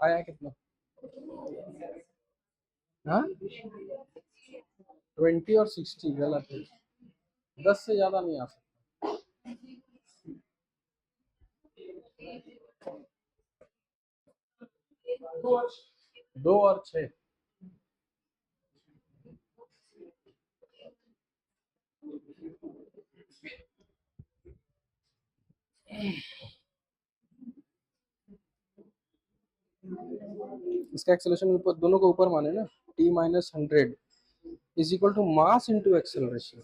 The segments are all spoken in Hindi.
आया कितना? हाँ, 20 और 60 गलत है, 10 से ज्यादा नहीं आ सकता। 2 और 6। इसका एक्सेलरेशन ऊपर, दोनों को ऊपर माने ना, t minus 100 is equal to mass into acceleration.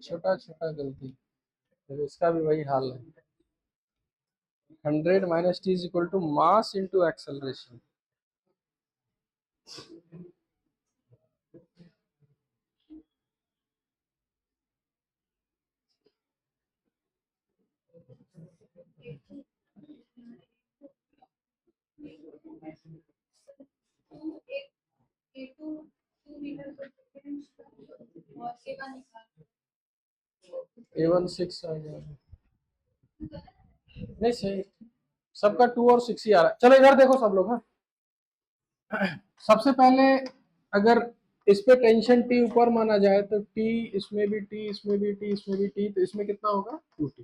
छोटा छोटा गलती, तो इसका भी वही हाल है। 100 minus T is equal to mass into acceleration. A16 आ गया, नहीं सही, सबका 2 और 6 ही आ रहा है। चलो इधर देखो सब लोग। हाँ, सबसे पहले अगर इस पे टेंशन T ऊपर माना जाए तो T, इसमें भी T, इसमें भी T, इसमें भी T, तो इसमें कितना होगा? 2T।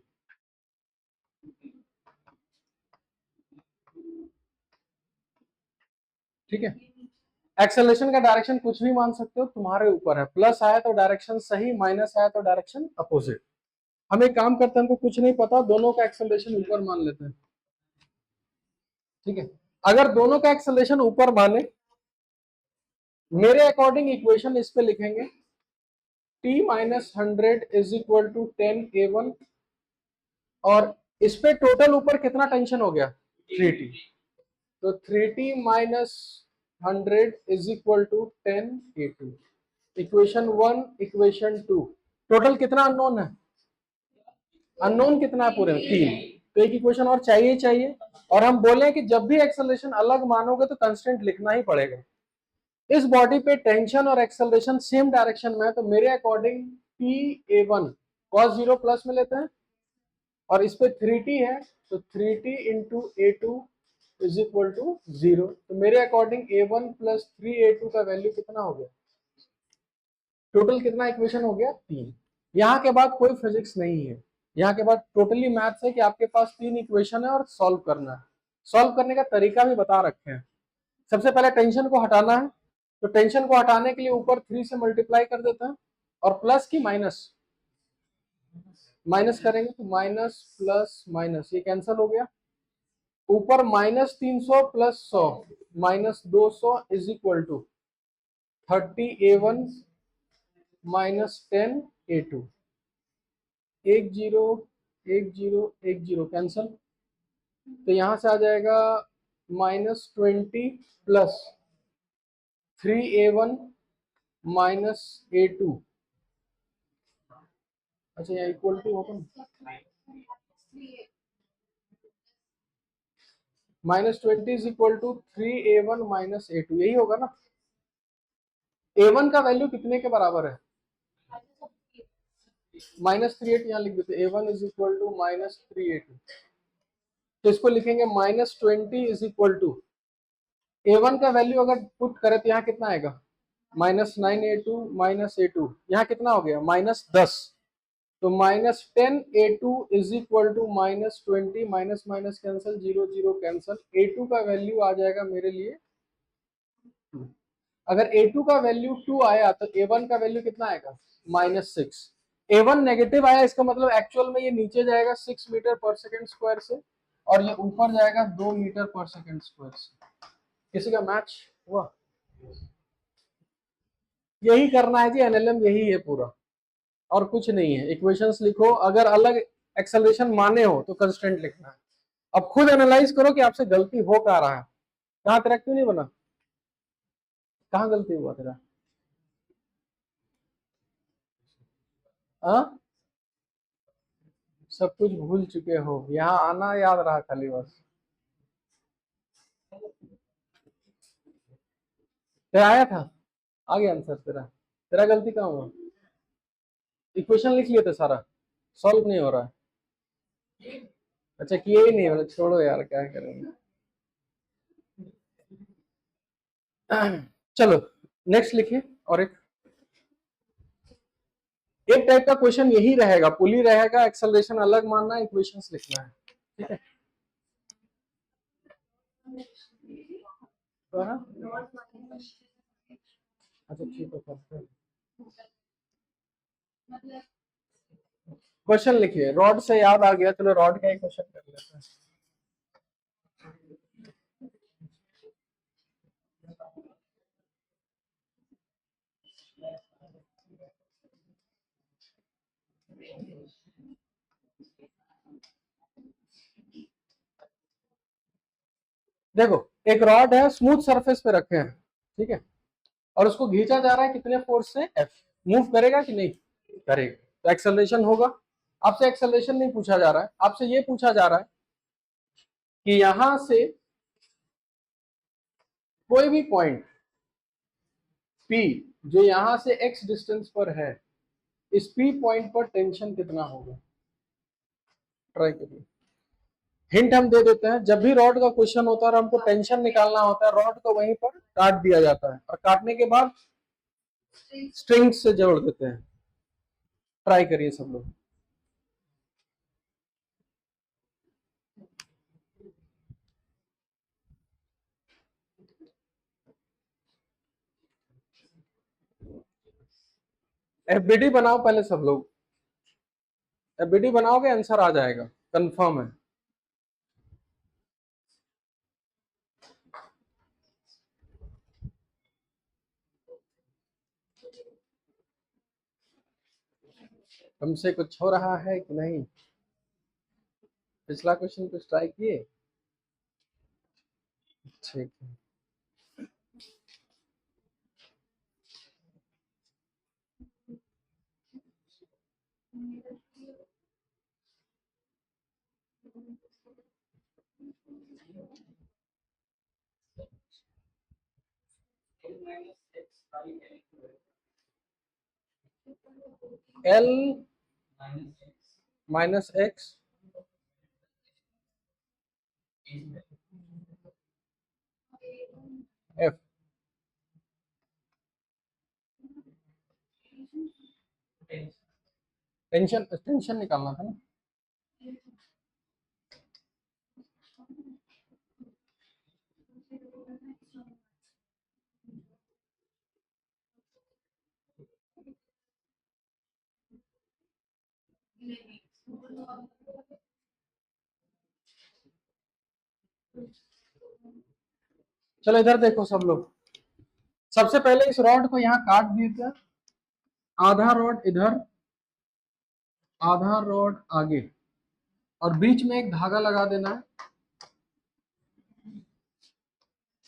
ठीक है, एक्सेलरेशन का डायरेक्शन कुछ भी मान सकते हो, तुम्हारे ऊपर है। प्लस आया तो डायरेक्शन सही, माइनस आया तो डायरेक्शन अपोजिट। हम एक काम करते हैं, हमको कुछ नहीं पता, दोनों का एक्सेलरेशन ऊपर मान लेते हैं। ठीक है, अगर दोनों का एक्सेलरेशन ऊपर माने, मेरे अकॉर्डिंग इक्वेशन इस पे लिखेंगे t minus 100 is equal to 10a1, और इस पे टोटल ऊपर कितना टेंशन हो गया? 3t। तो 3t minus 100 is equal to 10a2। Equation 1, equation 2, total कितना अननोन है? अननोन कितना है पूरे में? 3। तो एक इक्वेशन और चाहिए चाहिए। और हम बोले कि जब भी एक्सेलरेशन अलग मानोगे तो कंस्टेंट लिखना ही पड़ेगा। इस बॉडी पे टेंशन और एक्सेलरेशन सेम डायरेक्शन में है, तो मेरे अकॉर्डिंग P(a1) cos 0 प्लस में लेते हैं, और इस पे 3t है, तो 3t into a2 is equal to 0। तो मेरे अकॉर्डिंग a1 प्लस 3a2 का वैल्यू कितना हो गया? टोटल कितना इक्वेशन हो गया? 3। यहाँ के बाद कोई फिजिक्स नहीं है, यहाँ के बाद टोटली मैथ्स है कि आपके पास 3 इक्वेशन है और सॉल्व करना है। सॉल्व करने का तरीका भी बता रखे हैं। सबसे पहले टेंशन को हटाना है, तो टेंशन को हटाने के लिए ऊपर 3 से मल्टीप्लाई कर देते हैं, और प्लस की माइनस, माइनस करेंगे तो माइनस प्लस माइनस ये कैंसिल हो गया। ऊपर minus 300 plus 100 minus 200 is equal to 30a1 minus 10a2। 1 0 1 0 1 0 cancel, तो यहां से आ जाएगा -20 प्लस 3a1 माइनस a2। अच्छा, यहाँ इक्वल टू होगा, -20 is equal to 3a1 minus a2, यही होगा ना। a1 का वैल्यू कितने के बराबर है? -38 यहाँ लिख देते, a1 is equal to -3a2। तो इसको लिखेंगे -20 इज इक्वल टू, a1 का वैल्यू अगर पुट करें तो यहाँ कितना आएगा? -9a2 माइनस a2, यहाँ कितना हो गया? -10। तो -10a2 is equal to -20, minus minus cancel, 0 0 cancel, a2 का वैल्यू आ जाएगा मेरे लिए 2। अगर A2 का वैल्यू 2 आया तो A1 का वैल्यू कितना आएगा, -6। A1 नेगेटिव आया, इसका मतलब एक्चुअल में ये नीचे जाएगा 6 मीटर पर सेकेंड स्क्वायर से, और ये ऊपर जाएगा 2 मीटर पर सेकेंड स्क्वायर से। किसी का मैच हुआ? यही करना है जी, एनएलएम यही है पूरा, और कुछ नहीं है। इक्वेशंस लिखो, अगर अलग एक्सेलरेशन माने हो तो कंस्टेंट लिखना है। अब खुद एनालाइज करो कि आपसे गलती हो क्या रहा है। कहाँ तेरा क्यों नहीं बना, कहाँ गलती हुआ तेरा? हाँ, सब कुछ भूल चुके हो, यहाँ आना याद रहा खाली बस। तेरा आया था, आ गया आंसर तेरा। तेरा गलती कहाँ हुआ? इक्वेशन लिख लिए थे सारा, सॉल्व नहीं हो रहा है। अच्छा किए ही नहीं, मतलब छोड़ो यार, क्या करेंगे। चलो नेक्स्ट लिखिए। और एक टाइप का क्वेश्चन यही रहेगा, पुली रहेगा, एक्सेलरेशन अलग मानना है, इक्वेशंस लिखना है, ठीक है। तो है? अच्छा ठीक है, क्वेश्चन लिखिए। रॉड से याद आ गया, चलो रॉड का ही क्वेश्चन कर लेते हैं। देखो, एक रॉड है, स्मूथ सरफेस पे रखे हैं, ठीक है, और उसको खींचा जा रहा है कितने फोर्स से, एफ। मूव करेगा कि नहीं करेगा, तो एक्सेलरेशन होगा। आपसे एक्सेलरेशन नहीं पूछा जा रहा है, आपसे ये पूछा जा रहा है कि यहां से कोई भी पॉइंट P जो यहां से x डिस्टेंस पर है, इस P पॉइंट पर टेंशन कितना होगा, ट्राई करिए। हिंट हम दे देते हैं, जब भी रॉड का क्वेश्चन होता है और हमको टेंशन निकालना होता है, रॉड को वहीं पर काट दिया जाता है, और काटने के बाद स्ट्रिंग से जोड़ देते हैं। ट्राई करिए सब लोग। एफबीडी बनाओ पहले सब लोग, एफबीडी बनाओगे आंसर आ जाएगा, कंफर्म है। हमसे कुछ हो रहा है कि नहीं? पिछला क्वेश्चन कुछ ट्राई किए? ठीक है। L minus x F, tension tension निकालना था ना। चलो इधर देखो सब लोग, सबसे पहले इस रॉड को यहाँ काट दिए थे, आधा रॉड इधर, आधा रॉड आगे, और बीच में एक धागा लगा देना है,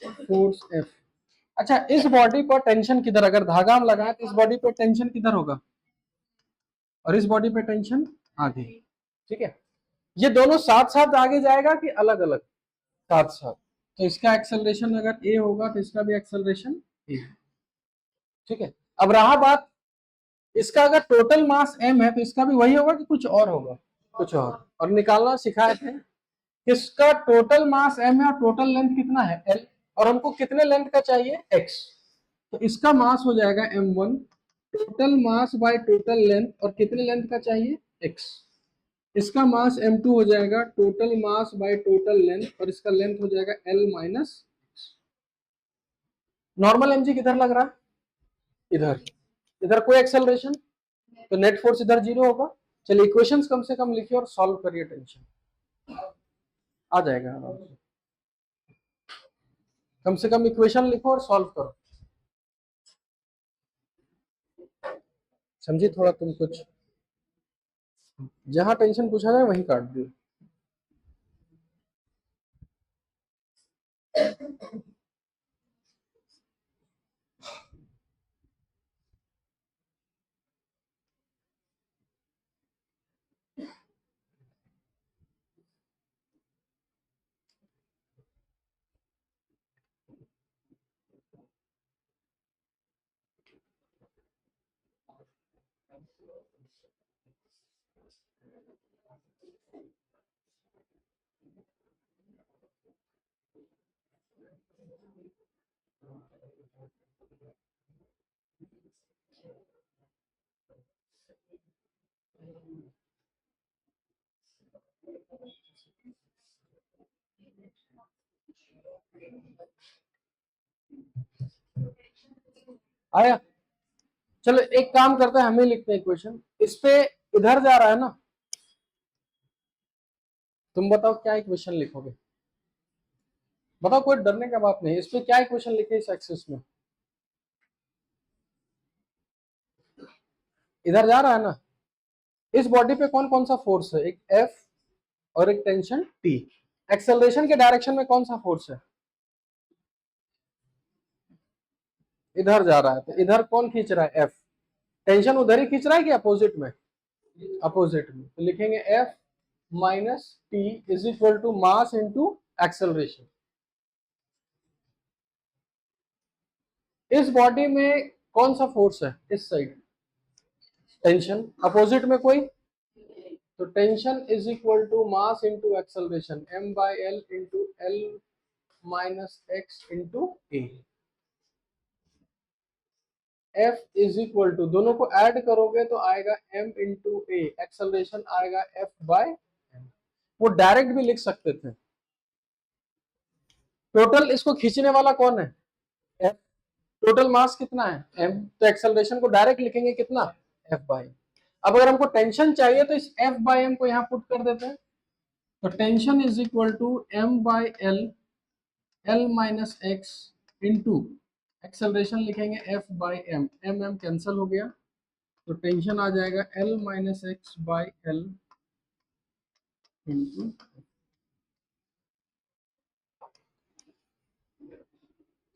फोर्स एफ। अच्छा, इस बॉडी पर टेंशन किधर, अगर धागा हम लगाए तो इस बॉडी पर टेंशन किधर होगा, और इस बॉडी पे टेंशन आगे, ठीक है। ये दोनों साथ साथ आगे जाएगा कि अलग अलग? साथ साथ। तो इसका एक्सेलरेशन अगर ए होगा तो इसका भी एक्सेलरेशन ए, ठीक है। अब रहा बात, इसका अगर टोटल मास m है तो इसका भी वही होगा कि कुछ और होगा? कुछ और निकालना सिखाए थे। किसका टोटल मास m है और टोटल लेंथ कितना है l, और हमको कितने लेंथ का चाहिए x, तो इसका मास हो जाएगा m1, total mass by total length, और कितने लेंथ का चाहिए x, इसका मास m2 हो जाएगा, total mass by total length, और इसका लेंथ हो जाएगा l माइनस। नॉर्मल mg किधर लग रहा है? इधर। इधर कोई एक्सेलरेशन, तो नेट फोर्स इधर 0 होगा। चलिए इक्वेशंस कम से कम लिखिए और सॉल्व करिए, टेंशन आ जाएगा आराम से। कम से कम इक्वेशन लिखो और सॉल्व करो। समझी थोड़ा तुम कुछ, जहां टेंशन पूछा जाए वहीं काट दियो। आया? चलो एक काम करते हैं, हमें लिखते हैं इक्वेशन। इस पे इधर जा रहा है ना, तुम बताओ क्या इक्वेशन लिखोगे? बताओ, कोई डरने का बात नहीं। इस पे क्या इक्वेशन लिखे इस एक्सिस में? इधर जा रहा है ना। इस बॉडी पे कौन कौन सा फोर्स है? एक F और एक टेंशन T। एक्सेलरेशन के डायरेक्शन में कौन सा फोर्स है? इधर जा रहा है, तो इधर कौन खींच रहा है? F। टेंशन उधर ही खींच रहा है कि अपोजिट में? अपोजिट में। तो लिखेंगे F minus T is equal to mass into acceleration. इस बॉडी में कौन सा फोर्स है? इस साइड टेंशन, अपोजिट में कोई? तो tension is equal to mass into acceleration, m by L into L minus X into A. F is equal to, दोनों को ऐड करोगे तो आएगा m इंटू ए, एक्सेलरेशन आएगा F बाय m। वो डायरेक्ट भी लिख सकते थे। टोटल इसको खींचने वाला कौन है? F। टोटल मास कितना है? m। तो एक्सेलरेशन को डायरेक्ट लिखेंगे कितना? F by. अब अगर हमको टेंशन चाहिए तो इस F बाय m को यहाँ पुट कर देते हैं। तो tension is equal to m by L, L minus X into acceleration लिखेंगे F by m। m cancel हो गया, तो टेंशन आ जाएगा L minus X by L into.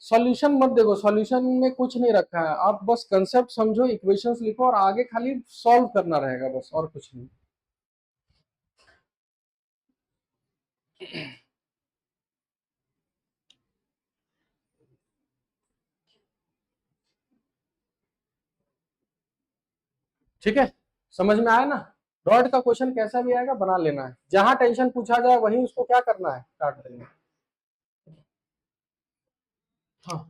Solution मत देखो, सॉल्यूशन में कुछ नहीं रखा है, आप बस कंसेप्ट समझो, इक्वेशंस लिखो और आगे खाली सॉल्व करना रहेगा बस, और कुछ नहीं। ठीक है, समझ में आया ना? रॉड का क्वेश्चन कैसा भी आएगा बना लेना है, जहां टेंशन पूछा जाए वहीं उसको क्या करना है, काट देना। हाँ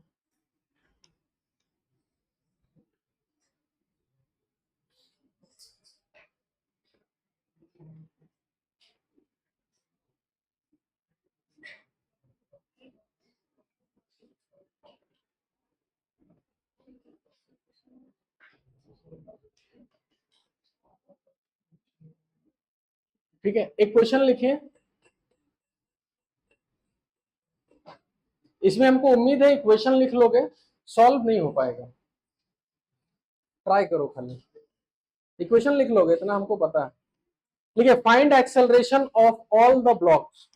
ठीक है, एक क्वेश्चन लिखिए। इसमें हमको उम्मीद है इक्वेशन लिख लोगे, सॉल्व नहीं हो पाएगा। ट्राई करो, खाली इक्वेशन लिख लोगे, इतना हमको पता है। ठीक है, find acceleration of all the blocks.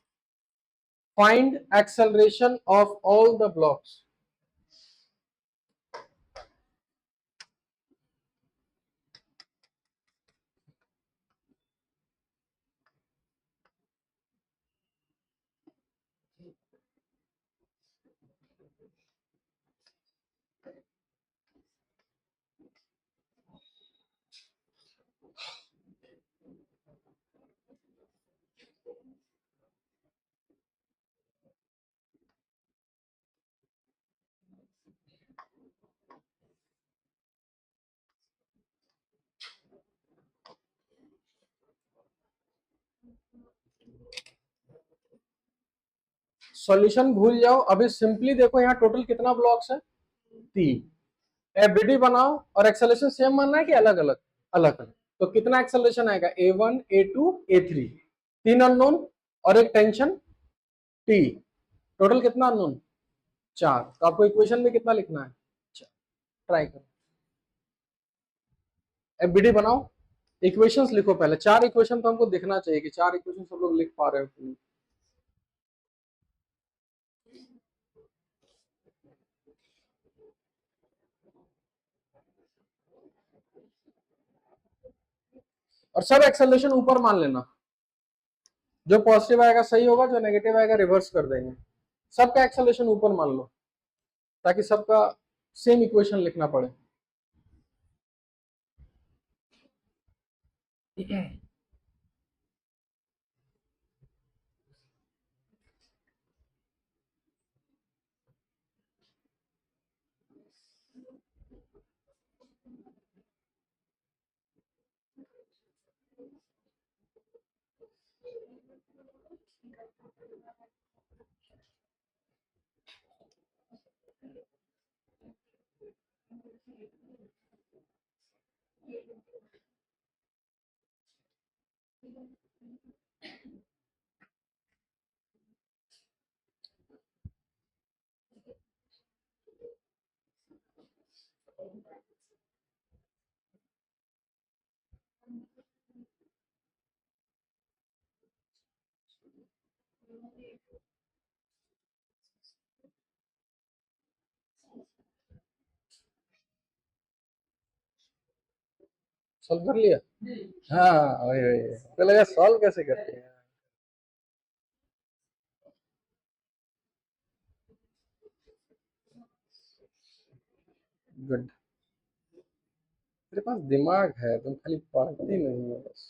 Find acceleration of all the blocks. Solution भूल जाओ, अभी सिंपली देखो यहाँ टोटल कितना ब्लॉक्स है? टी। एफबीडी बनाओ और एक्सेलरेशन सेम मानना है कि अलग अलग? अलग अलग। तो कितना एक्सेलरेशन आएगा? A1 A2 A3, तीन अननोन और एक टेंशन टी, टोटल कितना अननोन? चार। तो आपको इक्वेशन में कितना लिखना है? ट्राई करो, एफबीडी बनाओ, इक्वेशंस लिखो पहले। चार इक्वेशन तो हमको देखना चाहिए कि चार इक्वेशन सब लोग लिख पा रहे हो कि नहीं। और सब एक्सेलरेशन ऊपर मान लेना, जो पॉजिटिव आएगा सही होगा, जो नेगेटिव आएगा रिवर्स कर देंगे। सबका एक्सेलरेशन ऊपर मान लो ताकि सबका सेम इक्वेशन लिखना पड़े। सॉल्व कर लिया? हाँ वही वही, तो लगा सॉल्व कैसे करते हैं। गुड, तेरे पास दिमाग है, तुम खाली पढ़ती नहीं हो बस।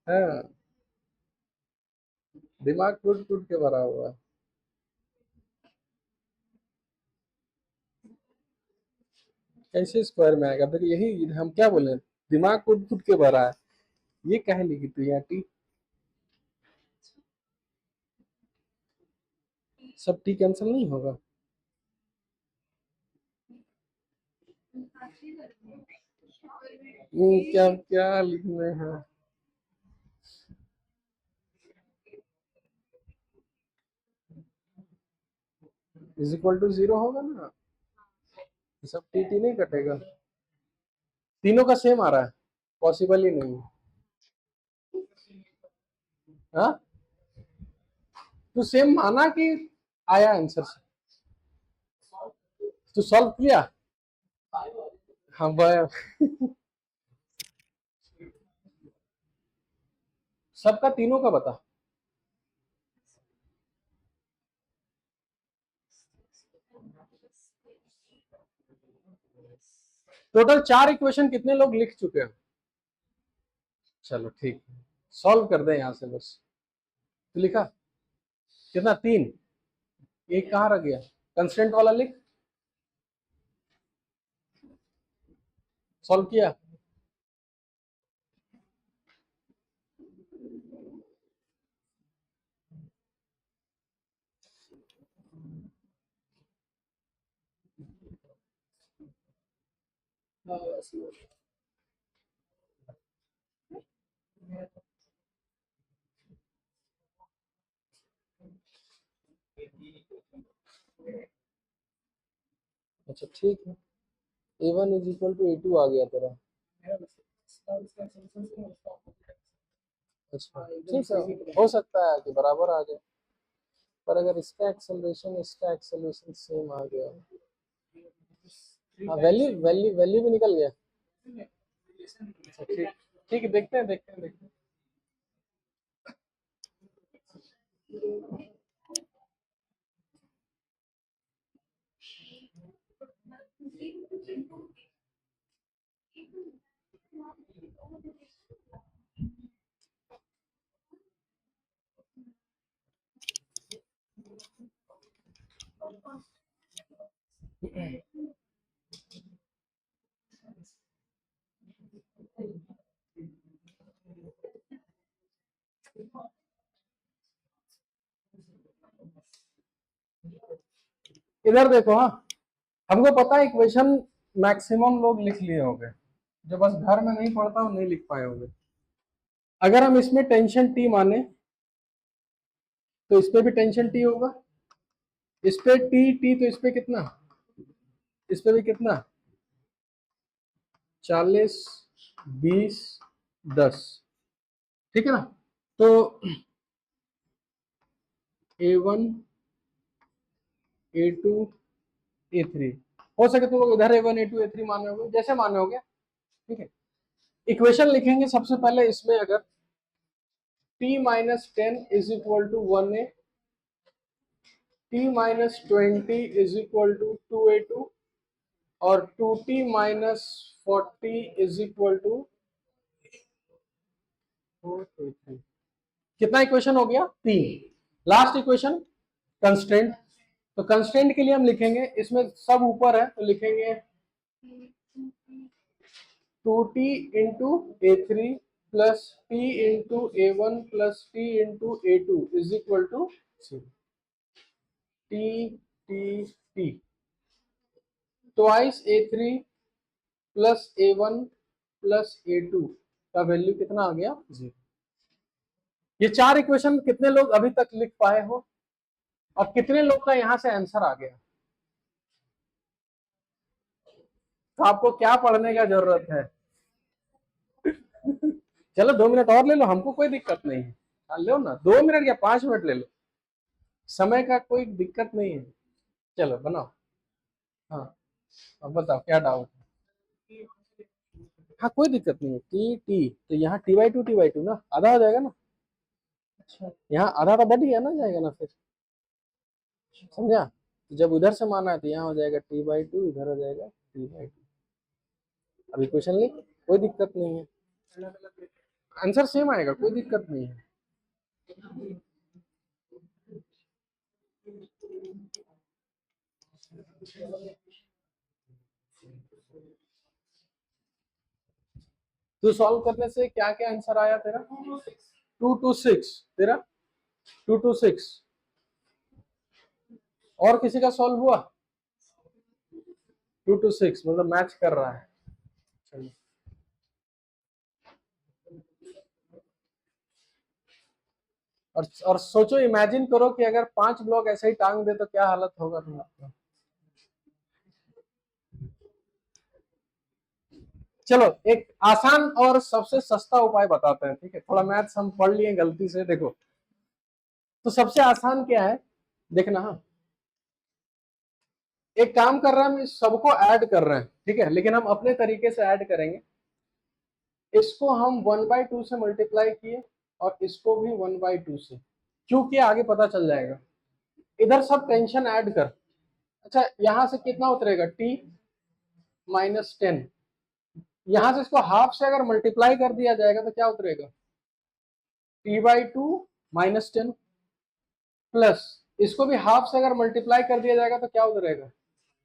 हाँ, दिमाग टूट टूट के भरा हुआ है। कैसे स्क्वायर में आएगा? फिर यही हम क्या बोले, दिमाग टूट टूट के भरा है, ये कह ली कि तू यहाँ टी, सब टी कैंसिल नहीं होगा? क्या क्या लिखने हैं? इज इक्वल टू जीरो होगा ना, सब टी टी नहीं कटेगा। तीनों का सेम आ रहा है, पॉसिबल ही नहीं। हाँ, तू सेम माना कि आया आंसर से? तू सॉल्व किया? हाँ भाई, सबका तीनों का बता। टोटल चार इक्वेशन कितने लोग लिख चुके हैं? चलो ठीक है, सॉल्व कर दे यहां से बस। तो लिखा कितना? तीन। एक कहाँ रह गया? कंस्टेंट वाला लिख। सॉल्व किया? अच्छा ठीक है, A1 is equal to A2 आ गया तेरा। अच्छा ठीक है, हो सकता है कि बराबर आ जाए, पर अगर इसका एक्सेलरेशन सेम आ गया। हाँ, वैल्यू वैल्यू वैल्यू भी निकल गया। अच्छा ठीक, ठीक है, देखते हैं देखते हैं देखते हैं। इधर देखो, हाँ हमको पता है इक्वेशन मैक्सिमम लोग लिख लिए होंगे, जो बस घर में नहीं पढ़ता वो नहीं लिख पाए होंगे। अगर हम इसमें टेंशन टी माने तो इस पे भी टेंशन टी होगा, इस पे टी टी, तो इस पे कितना, इस पे भी कितना, 40 20 10, ठीक है ना। तो A1 A2 A3, हो सके तो लोग इधर A1 A2 A3 माने होंगे, जैसे माने होंगे, ठीक है। इक्वेशन लिखेंगे सबसे पहले इसमें, अगर t minus 10 is equal to 1a, t minus 20 is equal to 2a2, और 2t minus 40 is equal to 4a3। कितना इक्वेशन हो गया, 3। लास्ट इक्वेशन कंस्ट्रेंट, तो कंस्ट्रेंट के लिए हम लिखेंगे, इसमें सब ऊपर है तो लिखेंगे 2t into A3 plus t into A1 plus t into A2 is equal to t t t twice A3 plus A1 plus A2 का वैल्यू कितना आ गया, 0। ये 4 इक्वेशन कितने लोग अभी तक लिख पाए हो, और कितने लोग का यहां से आंसर आ गया। तो आपको क्या पढ़ने का जरूरत है। चलो 2 मिनट और ले लो, हमको कोई दिक्कत नहीं है। हाँ लो ना, 2 मिनट या 5 मिनट ले लो, समय का कोई दिक्कत नहीं है। चलो बनाओ। हाँ अब बताओ क्या डाउट है। हाँ कोई दिक्कत नहीं है, टी टी तो यहाँ t/2 ना, आधा हो जाएगा ना। अच्छा यहाँ आधा तो बढ़ गया ना, जाएगा ना फिर, समझा। तो जब उधर से माना है तो यहाँ हो जाएगा t/2, इधर हो जाएगा t/2। अभी क्वेश्चन लिख, कोई दिक्कत नहीं है, आंसर सेम आएगा, कोई दिक्कत नहीं है। तो सॉल्व करने से क्या क्या आंसर आया तेरा, 2 to 6 तेरा, 2 to 6। और किसी का सॉल्व हुआ, 2 to 6 मतलब मैच कर रहा है। चलिए और सोचो, इमेजिन करो कि अगर 5 ब्लॉक ऐसे ही टांग दे तो क्या हालत होगा तुम्हारा। चलो एक आसान और सबसे सस्ता उपाय बताते हैं, ठीक है। थोड़ा मैथ्स हम पढ़ लिए गलती से, देखो तो सबसे आसान क्या है, देखना। हाँ एक काम कर रहे हैं, हम इस सबको ऐड कर रहे हैं, ठीक है, लेकिन हम अपने तरीके से ऐड करेंगे। इसको हम 1/2 से मल्टीप्लाई किए, और इसको भी 1/2 से, क्योंकि आगे पता चल जाएगा। इधर सब टेंशन ऐड कर। अच्छा यहां से कितना उतरेगा, t-10, यहां से इसको हाफ से अगर मल्टीप्लाई कर दिया जाएगा तो क्या उतरेगा, t/2 -10, प्लस इसको भी हाफ से अगर मल्टीप्लाई कर दिया जाएगा तो क्या उतरेगा,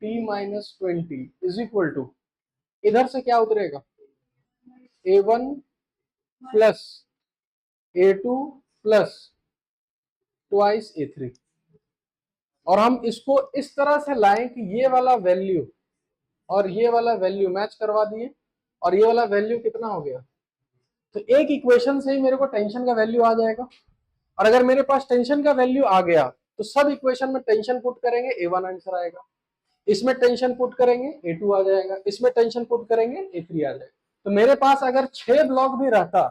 t-20 इज इक्वल टू, इधर से क्या उतरेगा, A1 plus A2 plus twice A3। और हम इसको इस तरह से लाएं कि ये वाला वैल्यू और ये वाला वैल्यू मैच करवा दिए, और ये वाला वैल्यू कितना हो गया। तो एक इक्वेशन से ही मेरे को टेंशन का वैल्यू आ जाएगा, और अगर मेरे पास टेंशन का वैल्यू आ गया तो सब इक्वेशन में टेंशन पुट करेंगे, A1 आंसर आएगा, इसमें टेंशन पुट करेंगे A2 आ जाएगा, इसमें टेंशन पुट करेंगे A3 आ जाएगा। तो मेरे पास अगर 6 ब्लॉक भी रहता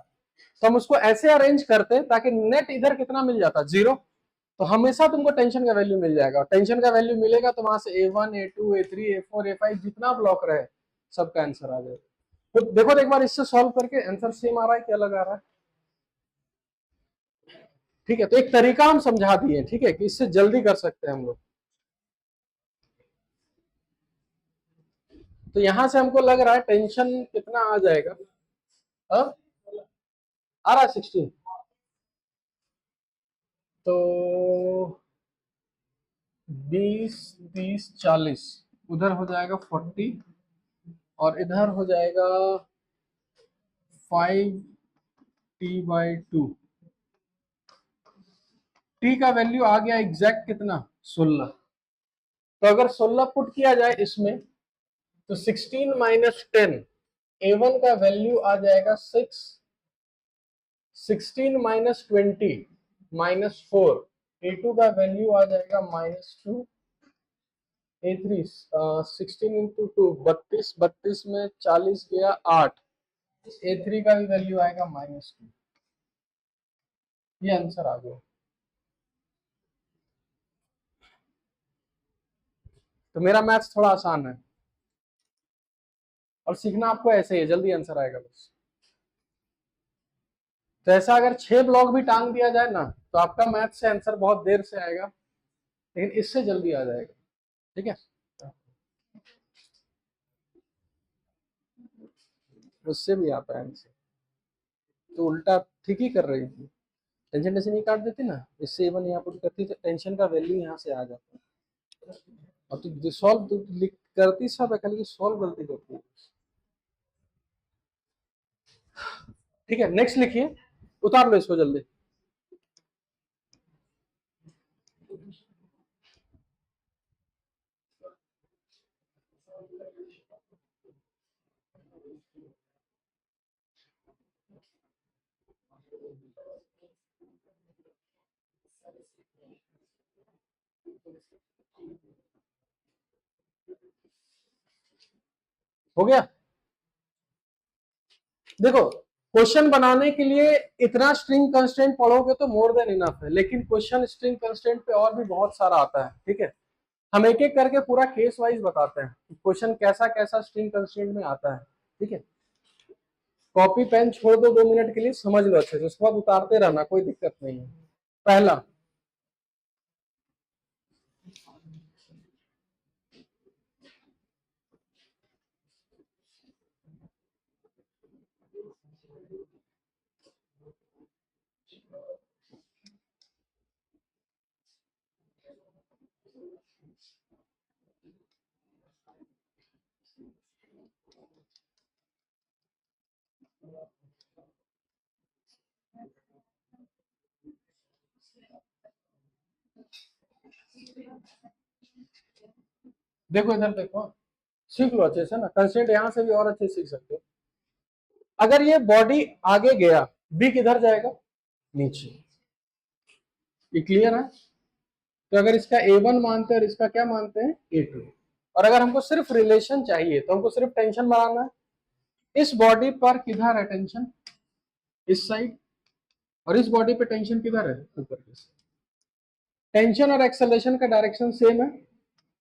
तो हम उसको ऐसे अरेंज करते ताकि नेट इधर कितना मिल जाता, 0। तो हमेशा तुमको टेंशन का वैल्यू मिल जाएगा, टेंशन का वैल्यू मिलेगा तो वहां से A1 A2 A3 A4 A5 जितना ब्लॉक रहे सबका आंसर आ जाएगा। तो देखो एक बार इससे सॉल्व करके आंसर सेम आ रहा है कि अलग आ रहा है, ठीक है। तो एक तरीका हम समझा दिए, ठीक है, कि इससे जल्दी कर सकते हैं हम लोग। तो यहां से हमको लग रहा है टेंशन कितना आ जाएगा, अब आ रहा है 16, तो 20 30 40, उधर हो जाएगा 40, और इधर हो जाएगा 5t/2। t का वैल्यू आ गया एग्जैक्ट कितना, 16। तो अगर 16 पुट किया जाए इसमें तो 16 माइनस 10, A1 का वैल्यू आ जाएगा 6, 16 माइनस 20 माइनस 4, A2 का वैल्यू आ जाएगा -2, A3 16 इंटू 2 32, 32 में 40 गया 8, A3 का भी वैल्यू आएगा -2। ये आंसर आ गया। तो मेरा मैथ्स थोड़ा आसान है और सीखना आपको ऐसे ही है, जल्दी आंसर आएगा बस। तो ऐसा अगर 6 ब्लॉक भी टांग दिया जाए ना तो आपका मैथ से आंसर बहुत देर से आएगा, लेकिन इससे जल्दी आ जाएगा। ठीक है, उससे भी आता है आंसर। तो उल्टा ठीक ही कर रही थी, टेंशन टेंशन नहीं काट देती ना, इससे A1 यहाँ पुट करती तो टेंशन का वैल्यू यहाँ से आ जाता। और तो सॉल्व तो करती सब है, खाली सॉल्व गलती करती है। ठीक है, नेक्स्ट लिखिए, उतार लो इसको जल्दी। हो गया। देखो, क्वेश्चन बनाने के लिए इतना स्ट्रिंग कंस्ट्रेंट पढ़ोगे तो मोर देन इनफ है, लेकिन क्वेश्चन स्ट्रिंग कंस्ट्रेंट पे और भी बहुत सारा आता है। ठीक है, हम एक एक करके पूरा केस वाइज बताते हैं क्वेश्चन कैसा कैसा स्ट्रिंग कंस्ट्रेंट में आता है। ठीक है, कॉपी पेन छोड़ दो 2 मिनट के लिए, समझ लो अच्छे से, उसके बाद उतारते रहना, कोई दिक्कत नहीं है। पहला, देखो इधर देखो, सीख लो अच्छे से ना, कंस्ट्रेंट यहां से भी और अच्छे से सीख सकते हो। अगर ये बॉडी आगे गया, बी किधर जाएगा? नीचे। ये क्लियर है? तो अगर इसका A1 मानते हैं और इसका क्या मानते हैं? A2। और अगर हमको सिर्फ रिलेशन चाहिए तो हमको सिर्फ टेंशन बनाना है। इस बॉडी पर किधर है टेंशन? इस साइड। और इस बॉडी पे टेंशन किधर है? ऊपर की साइड। टेंशन और एक्सेलरेशन का डायरेक्शन सेम है,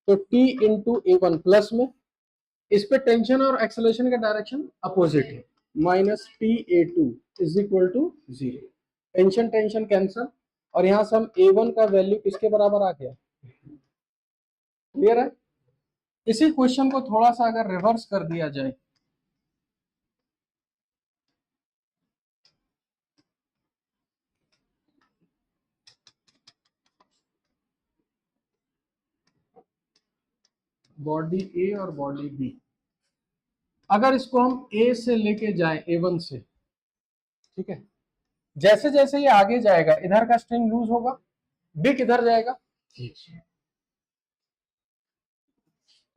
तो T इंटू A1 प्लस में, इस पे टेंशन और एक्सेलरेशन का डायरेक्शन अपोजिट है, -T A2 is equal to 0। Tension tension cancel, और यहां से हम A1 का वैल्यू किसके बराबर आ गया? क्लियर है? इसी क्वेश्चन को थोड़ा सा अगर रिवर्स कर दिया जाए, बॉडी ए और बॉडी बी, अगर इसको हम ए से लेके जाए A1 से, ठीक है, जैसे जैसे ये आगे जाएगा इधर का स्ट्रिंग लूज होगा, बी किधर जाएगा? ठीक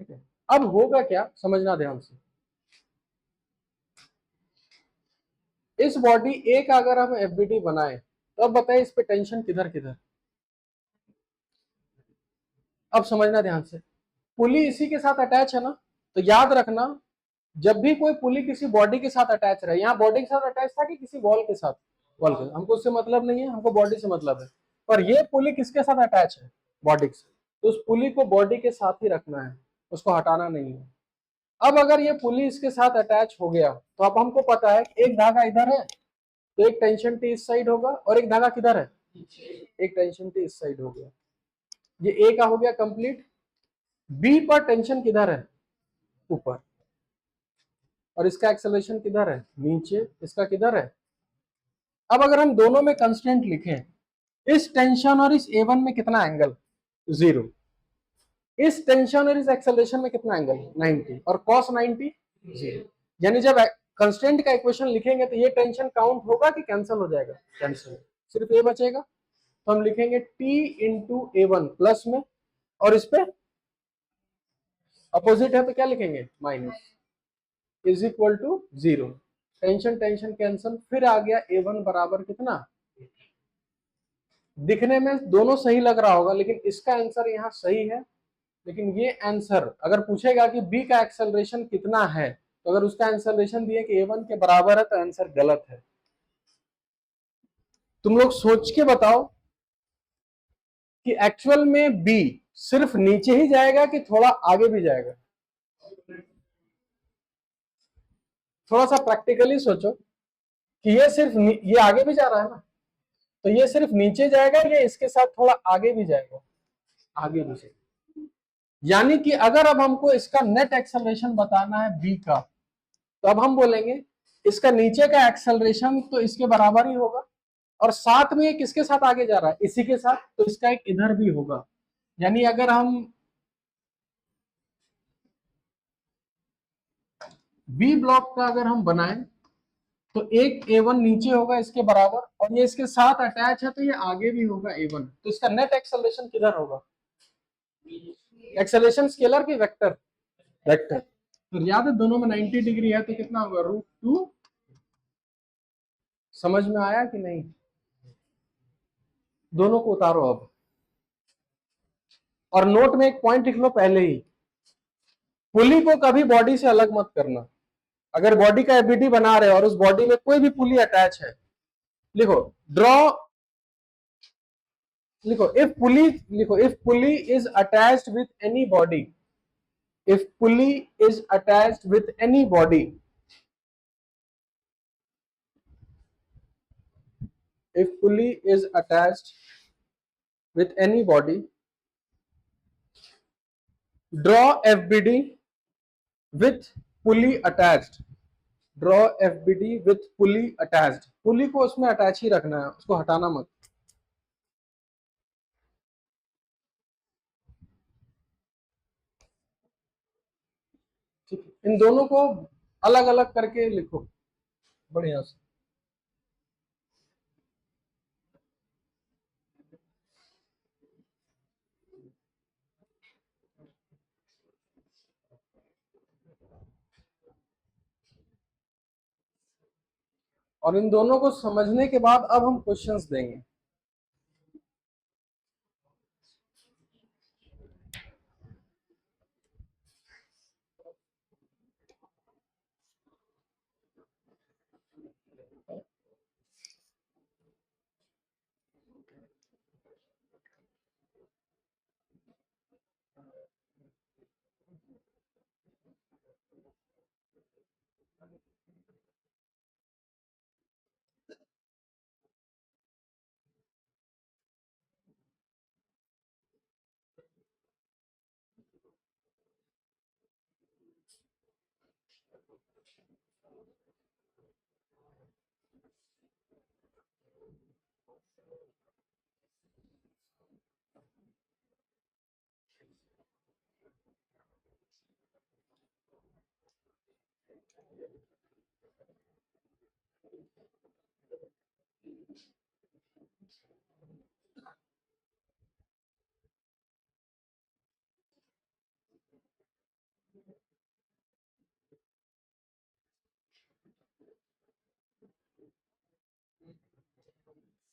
है, अब होगा क्या समझना ध्यान से। इस बॉडी ए का अगर हम FBD बनाए तो अब बताइए इस पे टेंशन किधर किधर? अब समझना ध्यान से, पुली इसी के साथ अटैच है ना, तो याद रखना जब भी कोई पुली किसी बॉडी के साथ अटैच रहे, यहाँ बॉडी के साथ अटैच था कि किसी वॉल के साथ? वॉल के, हमको उससे मतलब नहीं है, हमको बॉडी से मतलब है। पर ये पुली किसके साथ अटैच है? बॉडी से, तो उस पुली को बॉडी के साथ ही रखना है, उसको हटाना नहीं है। अब अगर ये पुली इसके साथ अटैच हो गया तो अब हमको पता है कि एक धागा इधर है, तो एक टेंशन T इस साइड होगा, और एक धागा किधर है? एक टेंशन T इस साइड हो गया। ये ए का हो गया कंप्लीट। बी पर टेंशन किधर है? ऊपर। और इसका एक्सेलरेशन किधर है? नीचे। इसका किधर है? अब अगर हम दोनों में कंस्टेंट लिखें, इस टेंशन और इस A1 में कितना एंगल? 0। इस टेंशन और इस एक्सेलरेशन में कितना एंगल? 90। और cos 90 0। यानी जब कंस्टेंट का इक्वेशन लिखेंगे तो ये टेंशन काउंट होगा कि कैंसिल हो जाएगा? कैंसिल। सिर्फ ए बचेगा, तो हम लिखेंगे T इंटू A1 प्लस में, और इस पे अपोजिट है तो क्या लिखेंगे, minus, is equal to 0। Tension tension cancel, फिर आ गया a1 बराबर कितना। दिखने में दोनों सही लग रहा होगा, लेकिन इसका आंसर यहाँ सही है, लेकिन ये आंसर अगर पूछेगा कि b का एक्सेलरेशन कितना है, तो अगर उसका एक्सेलरेशन दिए कि a1 के बराबर है, तो आंसर गलत है। तुम लोग सोच के बताओ कि एक्चुअल में b सिर्फ नीचे ही जाएगा कि थोड़ा आगे भी जाएगा। थोड़ा सा प्रैक्टिकली सोचो कि ये सिर्फ ये आगे भी जा रहा है ना, तो ये सिर्फ नीचे जाएगा या इसके साथ थोड़ा आगे भी जाएगा, आगे भी जाएगा। यानी कि अगर अब हमको इसका नेट एक्सेलरेशन बताना है b का, तो अब हम बोलेंगे इसका नीचे का एक्सेलरेशन तो इसके बराबर ही होगा, और साथ में ये किसके साथ आगे जा रहा है, इसी के साथ, तो इसका एक इधर भी होगा। यानी अगर हम बी ब्लॉक का अगर हम बनाएं, तो एक a1 नीचे होगा इसके बराबर, और ये इसके साथ अटैच है, तो ये आगे भी होगा a1, तो इसका नेट एक्सेलरेशन किधर होगा, एक्सेलरेशन स्केलर की वेक्टर, वेक्टर। तो याद है दोनों में 90 डिग्री है, तो कितना होगा, √2। समझ में आया कि नहीं, दोनों को उतारो अब, और नोट में एक पॉइंट लिख लो पहले ही, पुली को कभी बॉडी से अलग मत करना। अगर बॉडी का एफबीडी बना रहे हो और उस बॉडी में कोई भी पुली अटैच है, लिखो ड्रॉ, लिखो इफ पुली, लिखो if pulley is attached with any body, if pulley is attached with any body, if pulley is attached with any body, draw FBD with pulley attached, draw FBD with pulley attached। पुली को उसमें अटैच ही रखना है, उसको हटाना मत। ठीक है, इन दोनों को अलग अलग करके लिखो बढ़िया से। और इन दोनों को समझने के बाद अब हम क्वेश्चंस देंगे।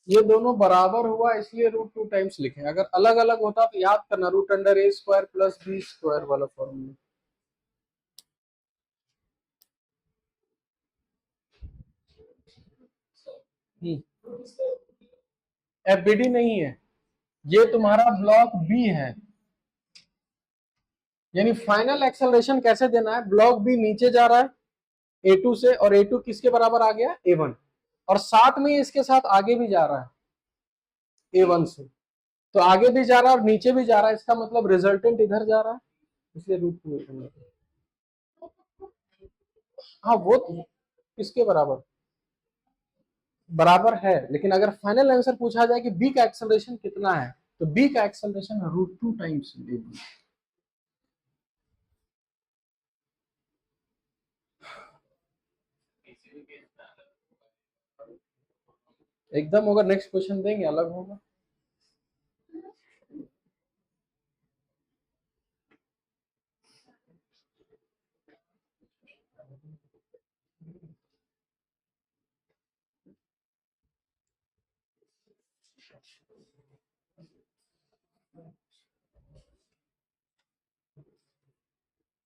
ये दोनों बराबर हुआ इसलिए √2 टाइम्स लिखे, अगर अलग अलग होता तो याद करना √√a² प्लस b² वाला फॉर्मूला। एफबीडी नहीं है, ये तुम्हारा ब्लॉक बी है। यानी फाइनल एक्सेलरेशन कैसे देना है, ब्लॉक बी नीचे जा रहा है A2 से, और A2 किसके बराबर आ गया, A1, और साथ में इसके साथ आगे भी जा रहा है A1 से, तो आगे भी जा रहा है और नीचे भी जा रहा है, इसका मतलब रिजल्टेंट इधर जा रहा है, इसलिए √2। हाँ वो किसके बराबर, बराबर है, लेकिन अगर फाइनल आंसर पूछा जाए कि बी का एक्सेलरेशन कितना है, तो बी का एक्सेलरेशन √2 टाइम्स A2। एकदम होगा, नेक्स्ट क्वेश्चन देंगे अलग होगा।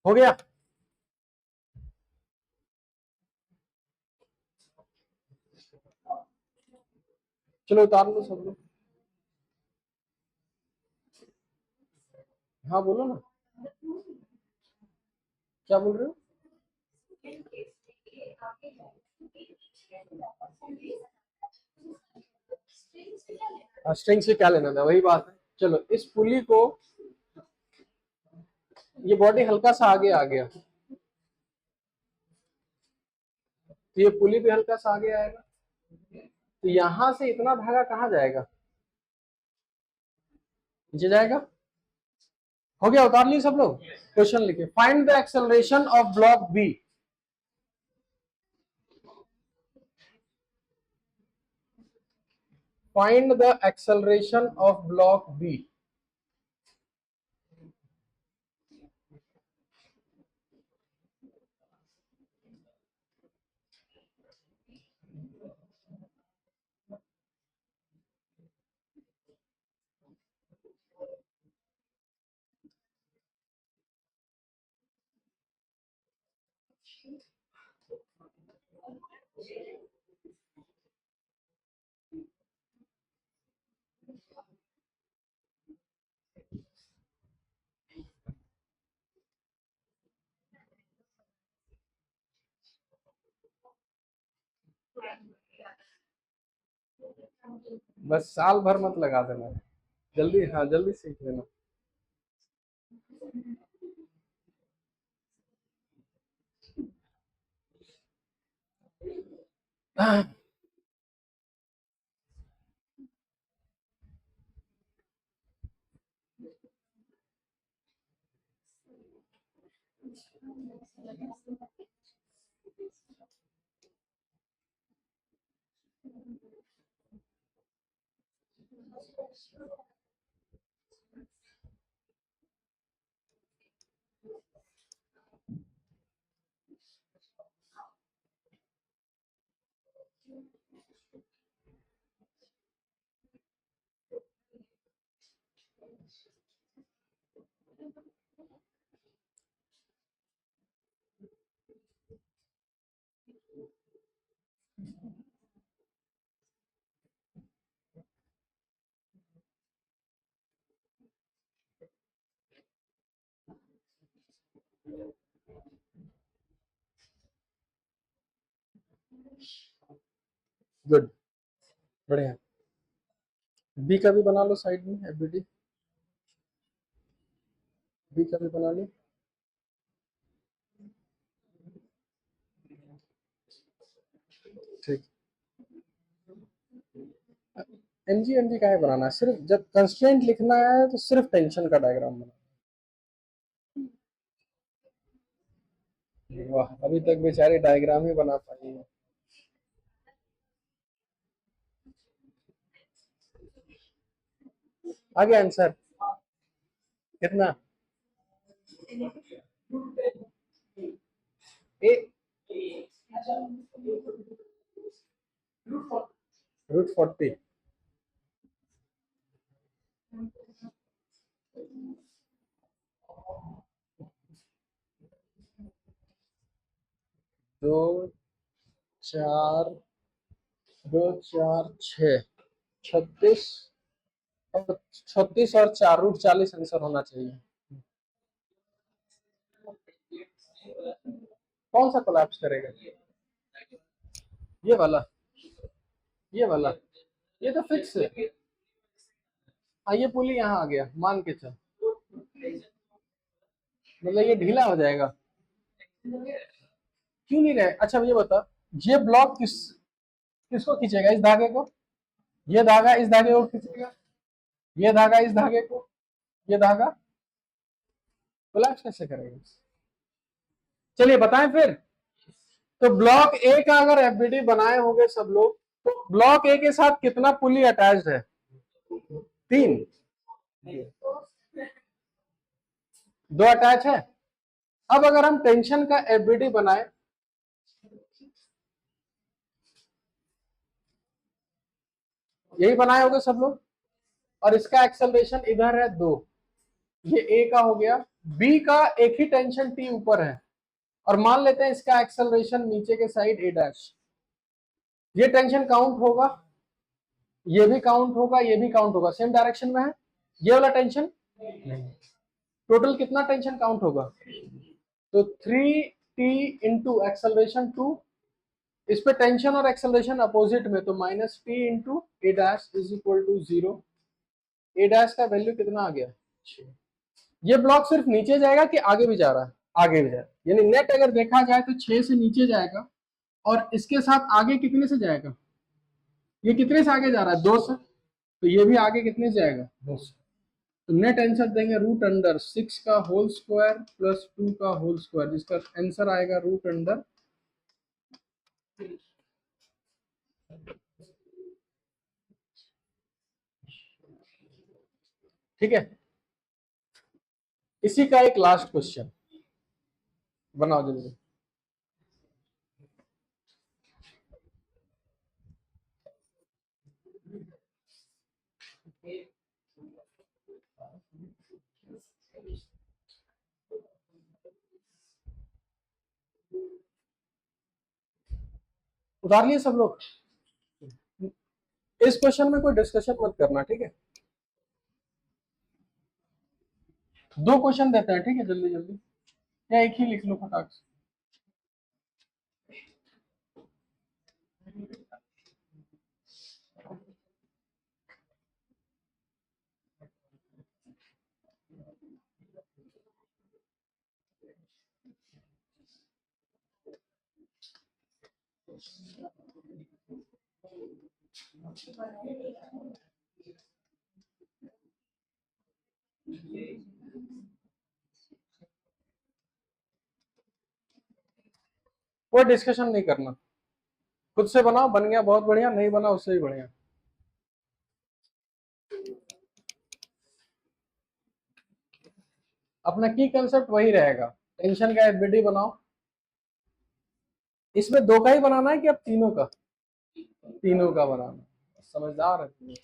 हो गया? चलो उतार लो सब लोग। हाँ बोलो ना, क्या बोल रहे हो? स्ट्रिंग से क्या लेना था, वही बात है। चलो इस पुली को, ये बॉडी हल्का सा आगे आ गया, तो ये पुली भी हल्का सा आगे आएगा, तो यहां से इतना धागा कहाँ जाएगा? नीचे जाएगा। हो गया? उतार लिए सब लोग? क्वेश्चन लिखे, find the acceleration of block B. Find the acceleration of block B. बस साल भर मत लगा देना, जल्दी, हाँ जल्दी सीख लेना। गुड, बढ़िया। बी का भी बना लो साइड में, एफबीडी बी का भी बना लो। ठीक, एमजी एमजी का है बनाना है, सिर्फ जब कंस्ट्रेंट लिखना है तो सिर्फ टेंशन का डायग्राम बना। वाह, अभी तक बेचारी डायग्राम ही बना पाई है। आ गया आंसर? कितना? ए √40। दो चार, 2 4 6, 36, और 36 और 4 √40 आंसर होना चाहिए। कौन सा कोलैप्स करेगा? ये वाला, ये वाला, ये तो फिक्स है। हाँ, ये पुली यहाँ आ गया, मान के चल, मतलब ये ढीला हो जाएगा। क्यों नहीं रहे? अच्छा ये बता, ये ब्लॉक किसको खींचेगा? इस धागे को? ये धागा इस धागे को खींचेगा, ये धागा इस धागे को, ये धागा कोलैप्स कैसे करेगा? चलिए बताएं फिर। तो ब्लॉक ए का अगर एफबीडी बनाए होंगे सब लोग, तो ब्लॉक ए के साथ कितना पुली अटैच्ड है? 3, 2 अटैच है। अब अगर हम टेंशन का एफबीडी बनाए, यही बनाए होगे सब लोग। और इसका एक्सेलरेशन इधर है 2, ये ए का हो गया। बी का एक ही टेंशन टी ऊपर है, और मान लेते हैं इसका एक्सेलरेशन नीचे के साइड ए डैश। ये टेंशन काउंट होगा, ये भी काउंट होगा, ये भी काउंट होगा, सेम डायरेक्शन में है। ये वाला टेंशन नहीं। टोटल कितना टेंशन काउंट होगा? तो 3t इंटू एक्सेलरेशन 2, इस पे टेंशन और एक्सेलरेशन अपोजिट में, तो minus T into A dash is equal to 0। A dash का वैल्यू कितना आ गया? 6। ये ब्लॉक सिर्फ नीचे जाएगा कि आगे भी जा रहा है? आगे भी जाएगा, यानी नेट अगर देखा जाए तो 6 से नीचे जाएगा, और इसके साथ आगे कितने से जाएगा? ये कितने से आगे जा रहा है? 2 से, तो ये भी आगे कितने से जाएगा? 2 से। तो नेट आंसर देंगे रूट अंडर 6 का होल स्क्वायर प्लस 2 का होल स्क्वायर, जिसका आंसर आएगा रूट अंडर। ठीक है, इसी का एक लास्ट क्वेश्चन बनाओ जल्दी। उतार लिए सब लोग? इस क्वेश्चन में कोई डिस्कशन मत करना, ठीक है? 2 क्वेश्चन देते हैं, ठीक है, जल्दी जल्दी, या एक ही लिख लो फटाक से। कोई डिस्कशन नहीं करना, खुद से बनाओ, बन गया बहुत बढ़िया, नहीं बना उससे भी बढ़िया। अपना की कंसेप्ट वही रहेगा, टेंशन का एफबीडी बनाओ। इसमें 2 का ही बनाना है कि अब तीनों का? तीनों का बनाना, समझदार है तुम।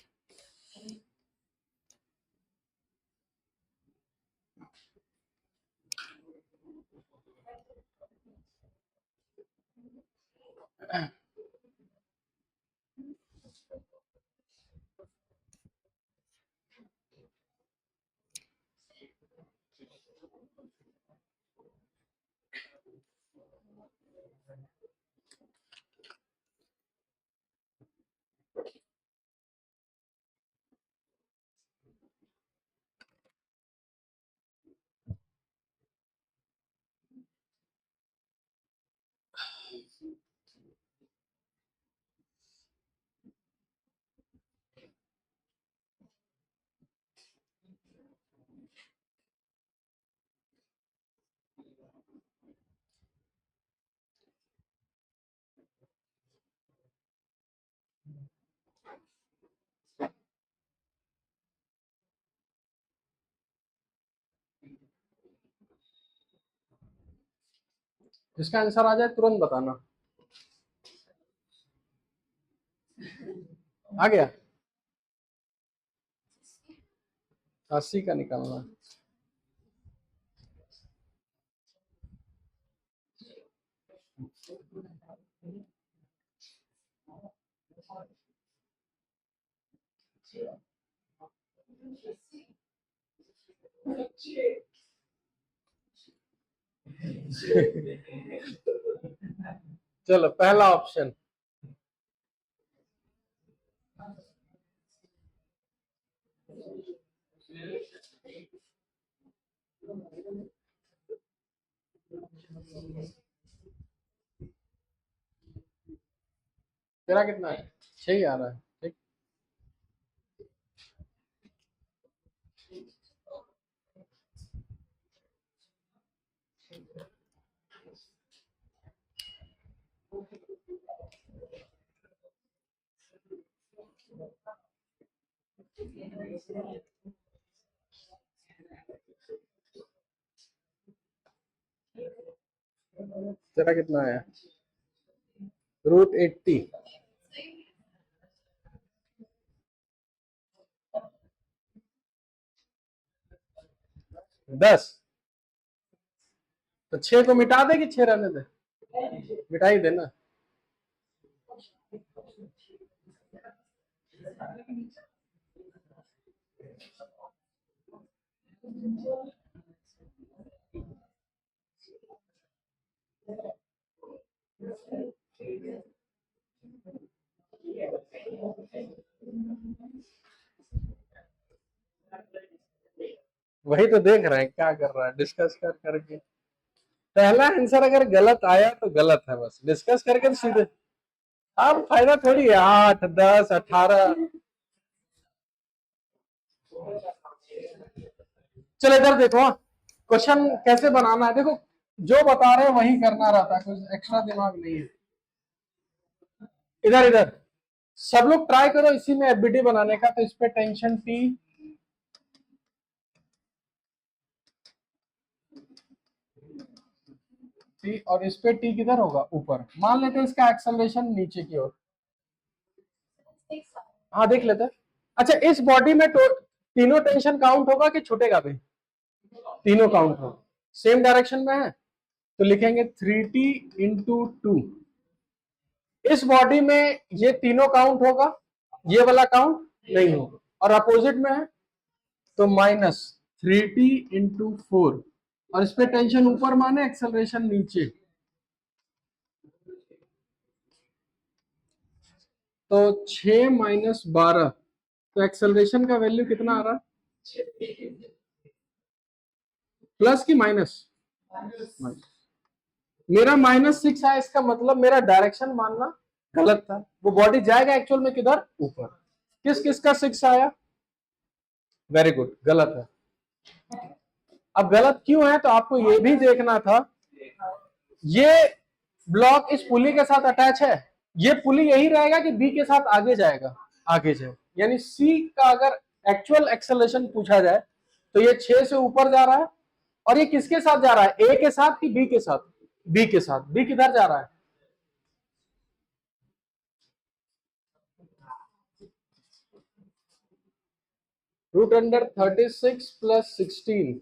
जिसका आंसर आ जाए तुरंत बताना। आ गया? 80 का निकालना है। चलो पहला ऑप्शन, तेरा कितना है? 6 ही आ रहा है, ठीक। तेरा कितना है? रूट 80। 10, तो 6 को मिटा दे कि 6 रहने दे? मिटा ही देना। वही तो देख रहे हैं क्या कर रहा है, डिस्कस कर करके। पहला आंसर अगर गलत आया तो गलत है, बस डिस्कस करके तो सीधे। अब फायदा थोड़ी है 8, 10, 18। चलो इधर देखो, क्वेश्चन कैसे बनाना है देखो, जो बता रहे हैं वही करना रहता है, कुछ एक्स्ट्रा दिमाग नहीं है। इधर इधर सब लोग ट्राई करो इसी में एफबीटी बनाने का, तो इस पे टेंशन टी और इस पे टी किधर होगा? ऊपर। मान लेते हैं इसका एक्सेलरेशन नीचे की ओर। हाँ देख लेते हैं। अच्छा, इस बॉडी में तीनों टेंशन काउंट होगा कि छूटेगा भी? तीनों काउंट होगा। सेम डायरेक्शन में है तो लिखेंगे 3t इंटू 2। इस बॉडी में ये तीनों काउंट होगा, ये वाला काउंट नहीं होगा, और अपोजिट में है तो -3t इंटू 4, और इस पे टेंशन ऊपर माने एक्सेलरेशन नीचे, तो 6 माइनस 12, तो एक्सेलरेशन का वैल्यू कितना आ रहा? प्लस की माइनस? मेरा -6 है, इसका मतलब मेरा डायरेक्शन मानना गलत था। वो बॉडी जाएगा एक्चुअल में किधर? ऊपर। किस किस का 6 आया? वेरी गुड, गलत है। अब गलत क्यों है तो आपको ये भी देखना था, ये ब्लॉक इस पुली के साथ अटैच है, ये पुली यही रहेगा कि बी के साथ आगे जाएगा? आगे जाए, यानी सी का अगर एक्चुअल एक्सेलरेशन पूछा जाए तो ये 6 से ऊपर जा रहा है, और ये किसके साथ जा रहा है? ए के साथ कि बी के साथ? बी के साथ। बी किधर जा रहा है? √36 प्लस 16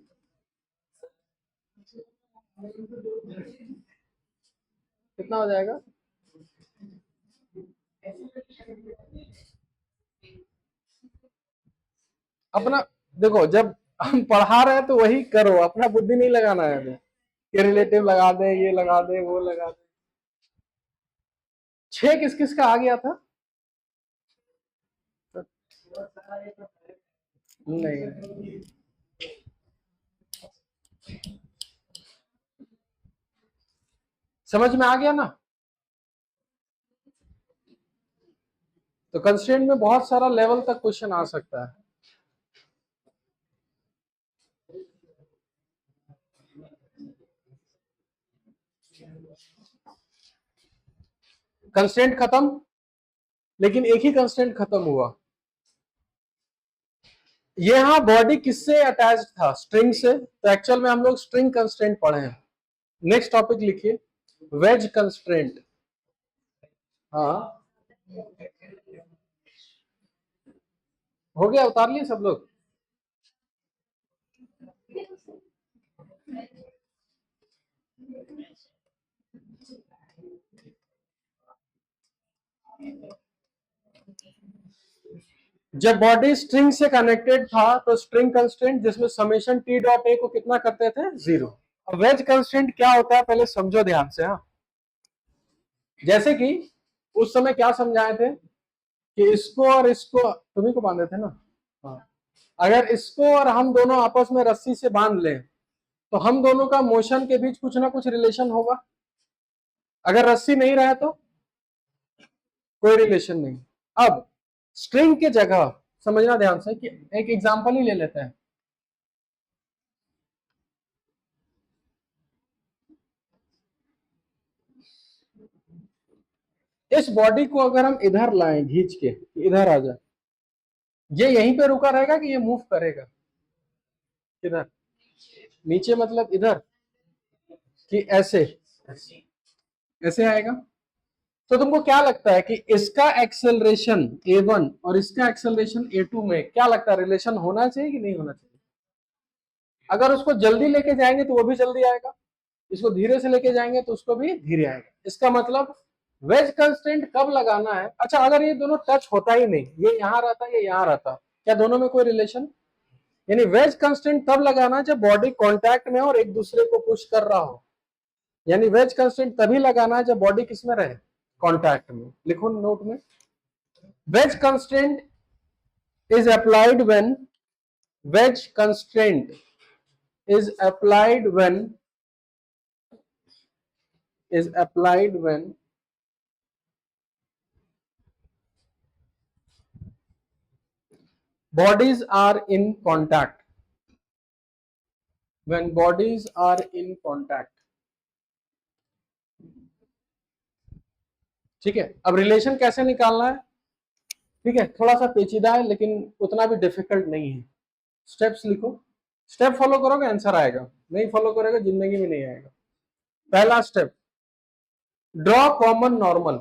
कितना हो जाएगा? अपना देखो, जब हम पढ़ा रहे हैं तो वही करो, अपना बुद्धि नहीं लगाना है हमें कि रिलेटिव लगा दे, ये लगा दे, वो लगा दे। 6 किस किस का आ गया था? नहीं, समझ में आ गया ना? तो कंस्ट्रेंट में बहुत सारा लेवल तक क्वेश्चन आ सकता है। कंस्ट्रेंट खत्म, लेकिन एक ही कंस्ट्रेंट खत्म हुआ। यहां बॉडी किससे अटैच्ड था? स्ट्रिंग से, तो एक्चुअल में हम लोग स्ट्रिंग कंस्ट्रेंट पढ़े हैं। नेक्स्ट टॉपिक लिखिए, वेज कंस्ट्रेंट। हाँ हो गया, उतार लिए सब लोग? जब बॉडी स्ट्रिंग से कनेक्टेड था तो स्ट्रिंग कंस्ट्रेंट जिसमें समेशन टी डॉट ए को कितना करते थे? 0। अब वेज कंस्ट्रेंट क्या होता है पहले समझो ध्यान से। हाँ, जैसे कि उस समय क्या समझाए थे कि इसको और इसको तुम्ही को बांधे थे ना। हाँ, अगर इसको और हम दोनों आपस में रस्सी से बांध लें तो हम दोनों का मोशन के बीच कुछ ना कुछ रिलेशन होगा। अगर रस्सी नहीं रहे तो कोई रिलेशन नहीं। अब स्ट्रिंग के जगह समझना ध्यान से कि एक एग्जांपल ही ले लेते हैं। इस बॉडी को अगर हम इधर लाएं खींच के, इधर आ जाए, ये यहीं पे रुका रहेगा कि ये मूव करेगा? किधर? नीचे मतलब इधर, कि ऐसे? ऐसे आएगा। तो तुमको क्या लगता है कि इसका एक्सेलरेशन a1 और इसका एक्सेलरेशन a2 में क्या लगता है, रिलेशन होना चाहिए कि नहीं होना चाहिए? अगर उसको जल्दी लेके जाएंगे तो वो भी जल्दी आएगा, इसको धीरे से लेके जाएंगे तो उसको भी धीरे आएगा। इसका मतलब वेज कंस्ट्रेंट कब लगाना है? अच्छा, अगर ये दोनों टच होता ही नहीं, ये यहां रहता, ये यहां रहता, क्या दोनों में कोई रिलेशन? यानी वेज कंस्ट्रेंट तब लगाना जब बॉडी कांटेक्ट में और एक दूसरे को पुश कर रहा हो। यानी वेज कंस्ट्रेंट तभी लगाना है जब बॉडी किस में रहे? कांटेक्ट में। लिखो नोट में, wedge constraint is applied when wedge constraint is applied when bodies are in contact, when bodies are in contact। ठीक है, अब रिलेशन कैसे निकालना है? ठीक है, थोड़ा सा पेचीदा है लेकिन उतना भी डिफिकल्ट नहीं है। स्टेप्स लिखो, स्टेप फॉलो करोगे आंसर आएगा, नहीं फॉलो करोगे जिंदगी में नहीं आएगा। पहला स्टेप, ड्रॉ कॉमन नॉर्मल।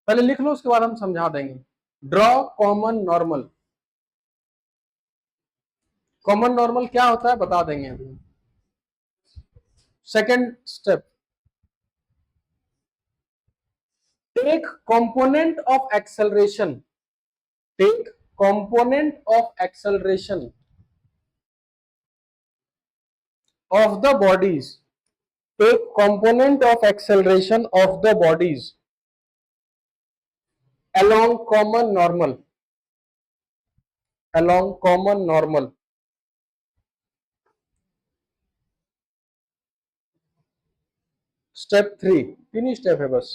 पहले लिख लो, उसके बाद हम समझा देंगे। Draw common normal. Common normal क्या होता है बता देंगे अभी। Second step, take component of acceleration, take component of acceleration of the bodies, take component of acceleration of the bodies along common normal, along common normal। Step 3, तीन ही स्टेप है बस।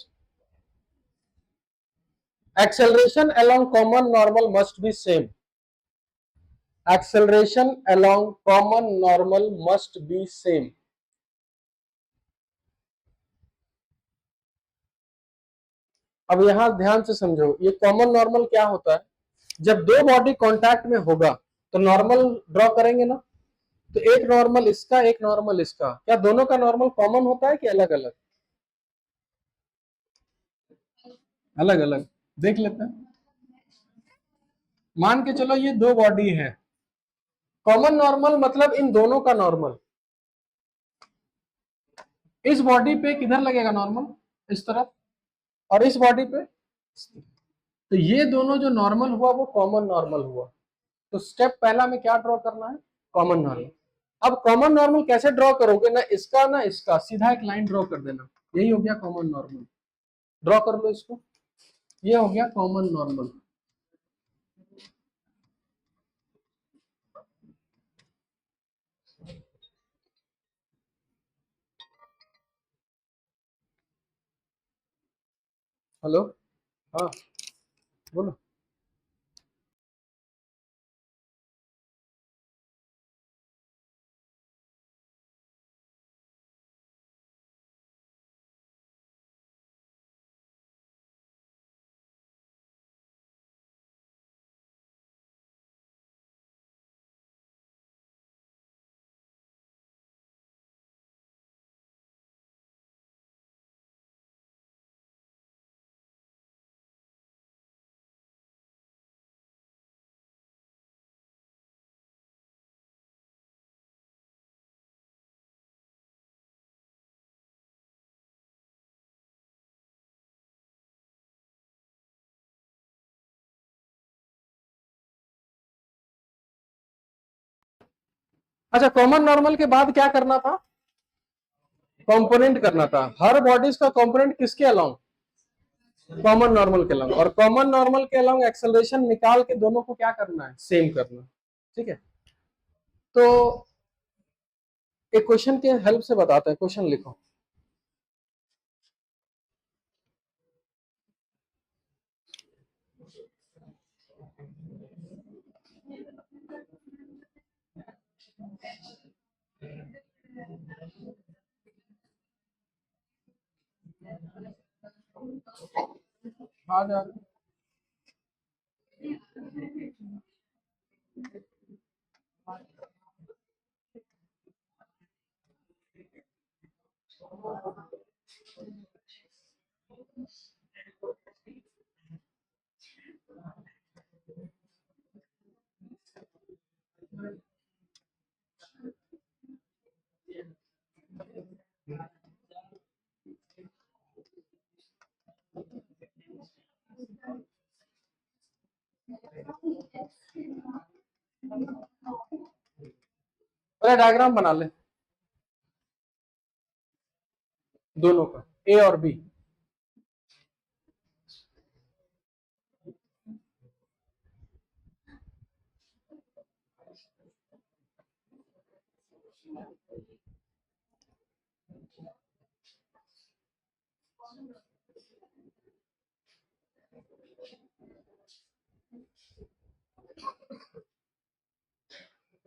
acceleration along common normal must be same, acceleration along common normal must be same। अब यहां ध्यान से समझो, ये कॉमन नॉर्मल क्या होता है? जब दो बॉडी कांटेक्ट में होगा तो नॉर्मल ड्रॉ करेंगे ना, तो एक नॉर्मल इसका, एक नॉर्मल इसका, क्या दोनों का नॉर्मल कॉमन होता है कि अलग अलग? अलग अलग। देख लेते हैं, मान के चलो ये दो बॉडी है, कॉमन नॉर्मल मतलब इन दोनों का नॉर्मल। इस बॉडी पे किधर लगेगा नॉर्मल? इस तरफ। और इस बॉडी पे, तो ये दोनों जो नॉर्मल हुआ वो कॉमन नॉर्मल हुआ। तो स्टेप पहला में क्या ड्रॉ करना है? Common normal. अब कॉमन नॉर्मल कैसे ड्रॉ करोगे? ना इसका ना इसका, सीधा एक लाइन ड्रॉ कर देना, यही हो गया कॉमन नॉर्मल। ड्रॉ कर लो इसको, ये हो गया कॉमन नॉर्मल। हेलो, हाँ बोलो। अच्छा, कॉमन नॉर्मल के बाद क्या करना था? कंपोनेंट करना था। हर बॉडीज का कंपोनेंट किसके अलोंग? कॉमन नॉर्मल के अलोंग। और कॉमन नॉर्मल के अलोंग एक्सेलरेशन निकाल के दोनों को क्या करना है? सेम करना। ठीक है, तो एक क्वेश्चन के हेल्प से बताते हैं। क्वेश्चन लिखो, आ जा रहा है। अरे डायग्राम बना ले दोनों का, ए और बी।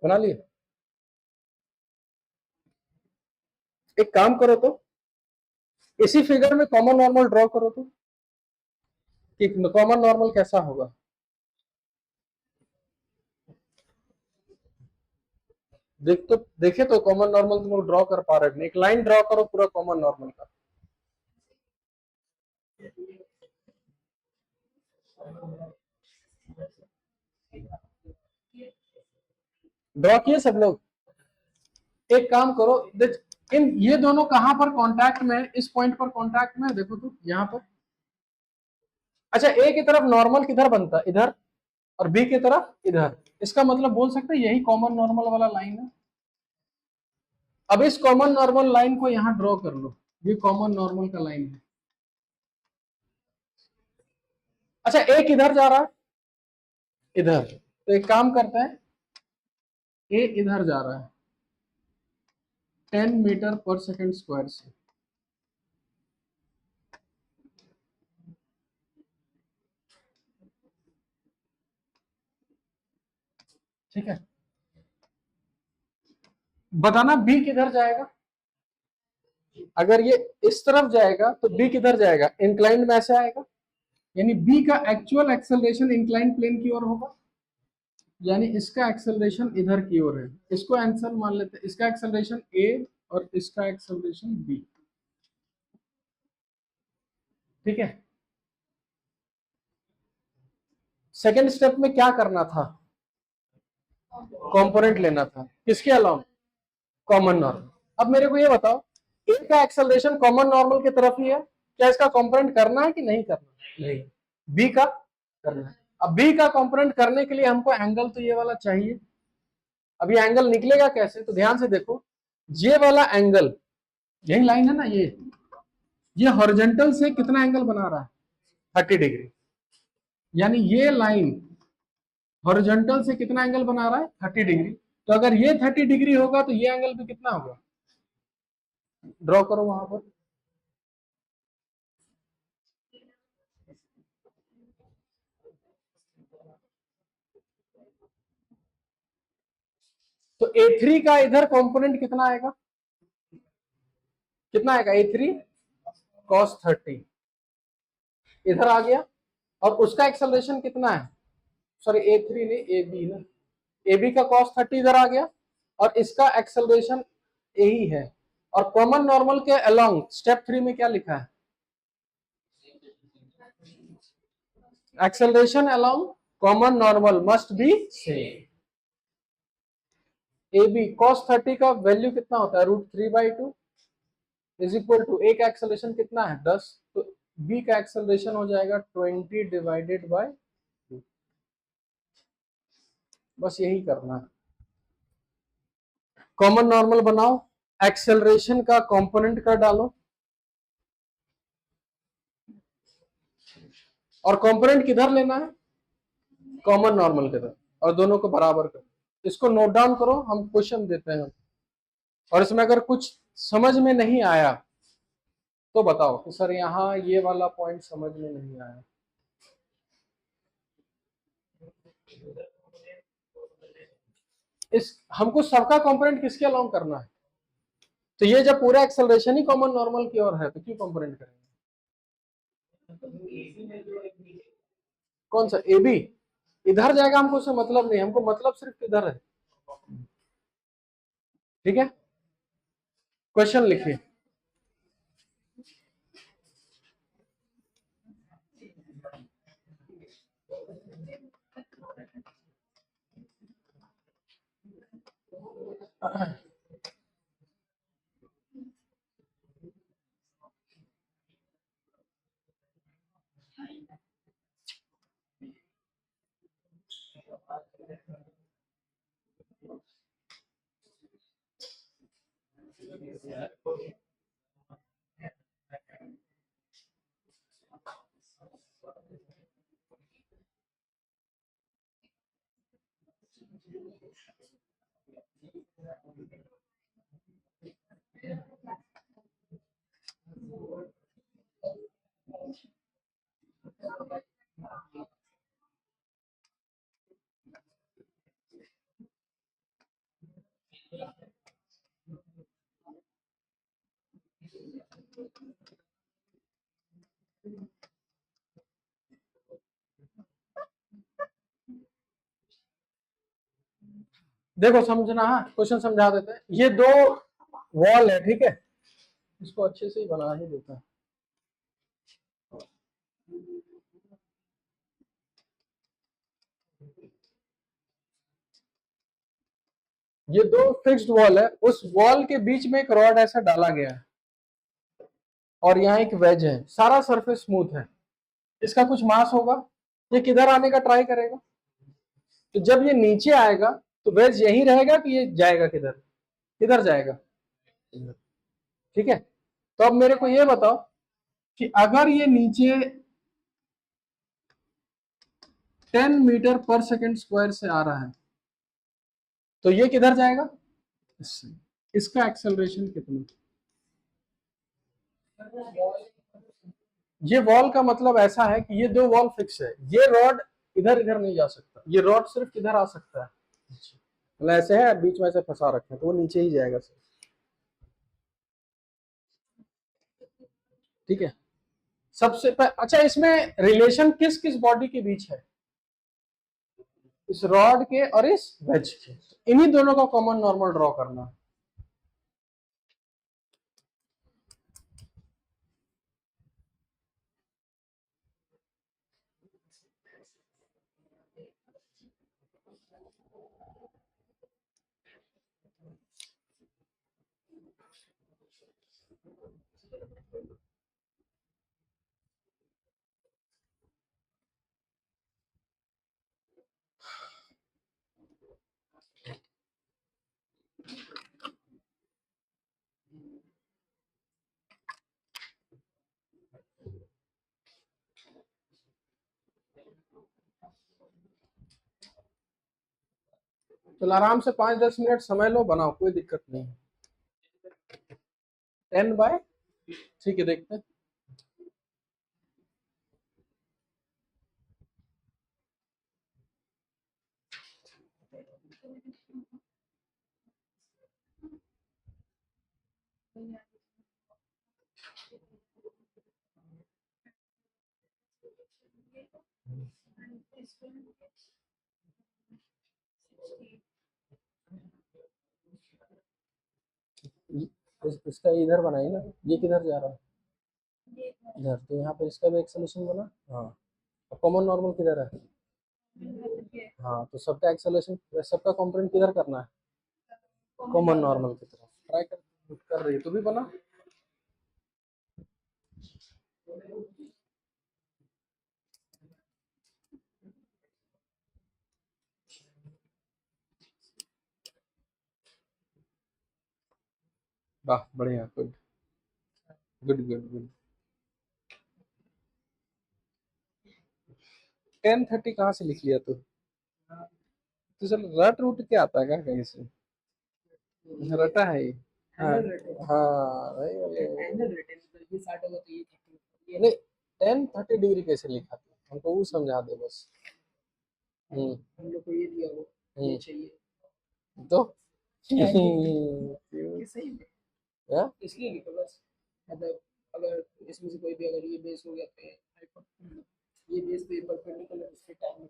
बना लिए? एक काम करो तो इसी फिगर में कॉमन नॉर्मल ड्रॉ करो तो, कि कॉमन नॉर्मल कैसा होगा। देखे तो कॉमन नॉर्मल तुम लोग ड्रॉ कर पा रहे हो? एक लाइन ड्रॉ करो पूरा कॉमन नॉर्मल का। ड्रॉ किए सब लोग? एक काम करो, इन ये दोनों कहां पर कांटेक्ट में, इस पॉइंट पर कांटेक्ट में, देखो तो यहां पर। अच्छा, ए की तरफ नॉर्मल किधर बनता है? इधर। और बी की तरफ इधर। इसका मतलब बोल सकते हैं यही कॉमन नॉर्मल वाला लाइन है। अब इस कॉमन नॉर्मल लाइन को यहां ड्रॉ कर लो, ये कॉमन नॉर्मल का लाइन है। अच्छा, ए किधर जा रहा है? इधर। तो एक काम करते हैं, ए इधर जा रहा है 10 मीटर पर सेकंड स्क्वायर से। ठीक है, बताना बी किधर जाएगा। अगर ये इस तरफ जाएगा तो बी किधर जाएगा? इंक्लाइंड में ऐसे आएगा, यानी बी का एक्चुअल एक्सेलरेशन इंक्लाइंड प्लेन की ओर होगा, यानी इसका एक्सेलरेशन इधर की ओर है। इसको आंसर मान लेते हैं, इसका एक्सेलरेशन ए और इसका एक्सेलरेशन बी। ठीक है, सेकेंड स्टेप में क्या करना था? कंपोनेंट लेना था, किसके अलाउंग? Common normal. अब मेरे को ये बताओ, ए का एक्सेलरेशन कॉमन नॉर्मल की तरफ ही है, क्या इसका कंपोनेंट करना है कि नहीं करना? नहीं। बी का करना है। अब बी का कंपोनेंट करने के लिए हमको एंगल तो ये वाला चाहिए। अभी एंगल निकलेगा कैसे, तो ध्यान से देखो, ये वाला एंगल, यही लाइन है ना, ये हॉरिजॉन्टल से कितना एंगल बना रहा है? 30 डिग्री। यानी ये लाइन हॉरिजॉन्टल से कितना एंगल बना रहा है? 30 डिग्री। तो अगर ये 30 डिग्री होगा तो ये एंगल भी कितना होगा? ड्रॉ करो वहां पर। तो A3 का इधर कंपोनेंट कितना आएगा? कितना आएगा? A3 cos 30 इधर आ गया, और उसका एक्सेलरेशन कितना है? सॉरी, A3 नहीं, AB ना। AB का cos 30 इधर आ गया, और इसका एक्सेलरेशन यही है। और कॉमन नॉर्मल के अलोंग स्टेप 3 में क्या लिखा है? Acceleration along common normal must be same. AB cos 30 का वैल्यू कितना होता है? √3/2 इज इक्वल टू, ए का एक्सेलरेशन कितना है? 10। तो बी का एक्सेलरेशन हो जाएगा 20/2। बस यही करना है। कॉमन नॉर्मल बनाओ, एक्सेलरेशन का कंपोनेंट कर डालो, और कंपोनेंट किधर लेना है? कॉमन नॉर्मल के तरफ, और दोनों को बराबर करो। इसको नोट डाउन करो, हम क्वेश्चन देते हैं। और इसमें अगर कुछ समझ में नहीं आया तो बताओ कि सर यहाँ ये वाला पॉइंट समझ में नहीं आया। इस हमको सबका कंपोनेंट किसके अलाउंग करना है? तो ये जब पूरा एक्सेलरेशन ही कॉमन नॉर्मल की ओर है तो क्यों कंपोनेंट करेंगे? कौन सा? ए बी इधर जाएगा, हमको उससे मतलब नहीं, हमको मतलब सिर्फ इधर है। ठीक है, क्वेश्चन लिखिए। देखो समझना, हाँ क्वेश्चन समझा देते हैं। ये दो वॉल है, ठीक है, इसको अच्छे से ही बना ही देता है। ये दो फिक्स्ड वॉल है, उस वॉल के बीच में एक रॉड ऐसा डाला गया है और यहाँ एक वेज है, सारा सरफेस स्मूथ है, इसका कुछ मास होगा, ये किधर आने का ट्राई करेगा? तो जब ये नीचे आएगा तो वेज यही रहेगा कि ये जाएगा किधर? किधर जाएगा? ठीक है, तो अब मेरे को ये बताओ कि अगर ये नीचे 10 मीटर पर सेकेंड स्क्वायर से आ रहा है तो ये किधर जाएगा? इससे। इसका एक्सेलरेशन कितना? ये वॉल का मतलब ऐसा है कि ये दो वॉल फिक्स है, ये रॉड इधर इधर नहीं जा सकता, ये रॉड सिर्फ किधर आ सकता है? मतलब ऐसे है, बीच में से फंसा रखे तो वो नीचे ही जाएगा सिर्फ। ठीक है, अच्छा इसमें रिलेशन किस किस बॉडी के बीच है? इस रॉड के और इस वेज के, इन्हीं दोनों का कॉमन नॉर्मल ड्रॉ करना है। चलो आराम से 5-10 मिनट समय लो, बनाओ, कोई दिक्कत नहीं है। 10 बाय, ठीक है, देखते हैं। इसका इधर बनाइए ना, ये किधर जा रहा है? इधर, तो यहाँ पे इसका भी एक्सेलरेशन बना। हाँ, कॉमन नॉर्मल किधर है? हाँ, तो सबका एक्सेलरेशन, सबका कंपोनेंट किधर करना है? कॉमन नॉर्मल की तरफ ट्राई कर रही है, तो भी बना। वाह बढ़िया, गुड गुड गुड गुड। 10:30 कहाँ से लिख लिया तू? तो चल रट रूट के आता है क्या कहीं से? रटा है ये। हाँ हाँ, वही नहीं, 10:30 कैसे लिखा था, हमको वो समझा दे बस। हम लोग को ये दिया वो ये चाहिए तो सही में इसलिए लिखो बस, मतलब अगर इसमें से कोई भी अगर ये बेस हो गया तो ये बेस पे परपेंडिकुलर उस पे टाइम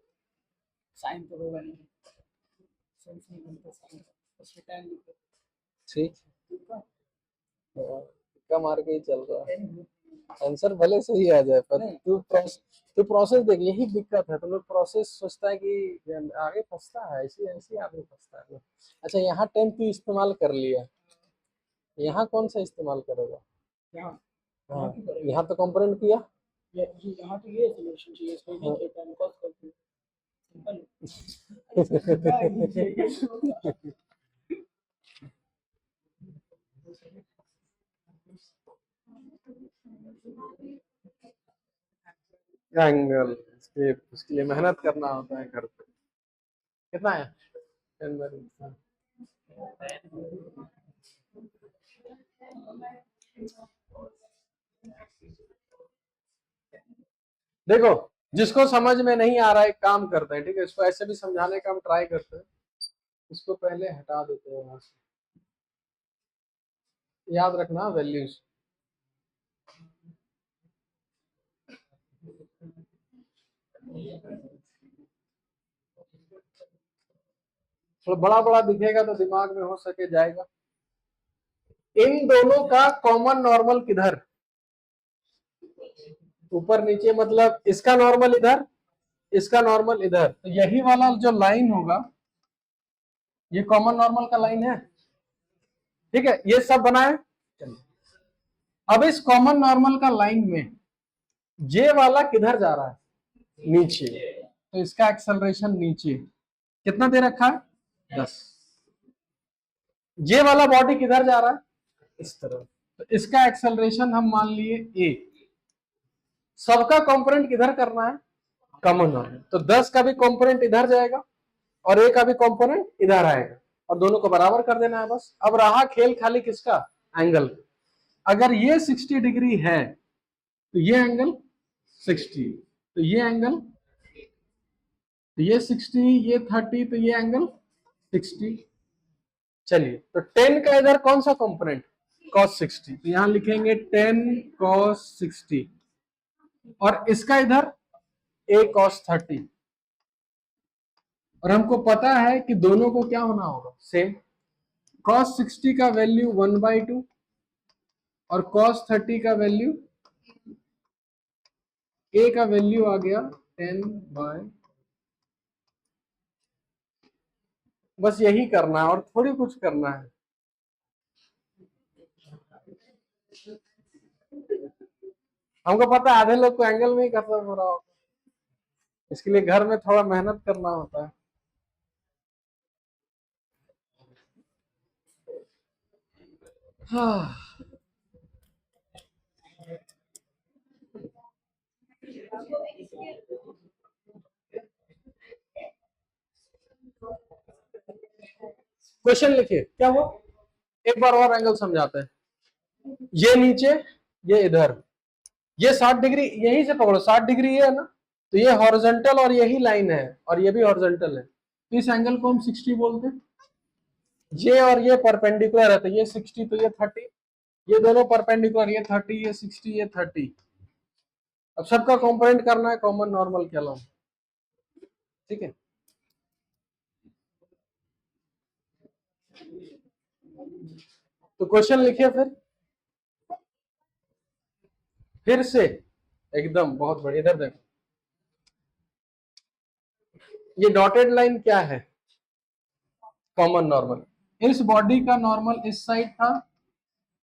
साइन तो होगा नहीं, सेंस नहीं बनता साइन उस पे टाइम लिखो। ठीक, तुक्का मार के ही चल रहा है, आंसर भले सही आ जाए पर तू प्रोसेस देख, यही दिक्कत है, तो लोग प्रोसेस सोचता है कि आगे फंसता है, ऐसे ऐसे आगे फंसता है। अच्छा यहाँ 10 तू इस्तेमाल कर लिया, यहाँ कौन सा इस्तेमाल करेगा? यहाँ, हाँ यहाँ तो कंपोनेंट किया, यहाँ तो ये सॉल्यूशन चाहिए, इसको ये कहता है कॉस करके सिंपल एंगल उसके लिए मेहनत करना होता है घर पे। कितना है 10/8? देखो, जिसको समझ में नहीं आ रहा है एक काम करते हैं, ठीक है, इसको ऐसे भी समझाने का हम ट्राई करते हैं। इसको पहले हटा देते हैं वहां से। याद रखना वैल्यूज। थोड़ा बड़ा बड़ा दिखेगा तो दिमाग में हो सके जाएगा। इन दोनों का कॉमन नॉर्मल किधर? ऊपर नीचे, मतलब इसका नॉर्मल इधर, इसका नॉर्मल इधर, तो यही वाला जो लाइन होगा ये कॉमन नॉर्मल का लाइन है। ठीक है, ये सब बनाए। अब इस कॉमन नॉर्मल का लाइन में जे वाला किधर जा रहा है? नीचे। तो इसका एक्सेलरेशन नीचे कितना दे रखा है? 10। जे वाला बॉडी किधर जा रहा है? इस तरफ। तो इसका एक्सेलरेशन हम मान लिए ए। सबका कंपोनेंट किधर करना है? Common normal. तो 10 का भी कंपोनेंट इधर जाएगा और ए का भी कंपोनेंट इधर आएगा और दोनों को बराबर कर देना है बस। अब रहा खेल खाली किसका? एंगल। अगर ये 60 डिग्री है तो ये एंगल 60, तो ये एंगल, तो ये 60, ये 30, तो ये एंगल 60। चलिए, तो 10 का इधर कौन सा कंपोनेंट? cos 60, तो यहां लिखेंगे 10 cos 60। और इसका इधर a cos 30। और हमको पता है कि दोनों को क्या होना होगा? सेम। cos 60 का वैल्यू 1/2 और cos 30 का वैल्यू, a का वैल्यू आ गया 10/। बस यही करना है और थोड़ी कुछ करना है। हमको पता है आधे लोग को एंगल में ही खत्म हो रहा होगा, इसके लिए घर में थोड़ा मेहनत करना होता है। हाँ। क्वेश्चन लिखिए क्या हुआ, एक बार और एंगल समझाते हैं। ये नीचे, ये इधर, ये 60 डिग्री, यहीं से पकड़ो 60 डिग्री है ना, तो ये हॉरिजॉन्टल और यही लाइन है और ये भी हॉरिजॉन्टल है, तो इस एंगल को हम 60 बोलते हैं। ये और ये परपेंडिकुलर है, तो ये 60 तो ये 30, ये दोनों परपेंडिकुलर, ये 30 ये 60 ये 30। अब सबका कंपोनेंट करना है कॉमन नॉर्मल के अलावा, ठीक है। तो क्वेश्चन लिखिए फिर से एकदम बहुत बढ़िया। इधर देखो, ये डॉटेड लाइन क्या है? Common normal. इस बॉडी का नॉर्मल इस साइड था,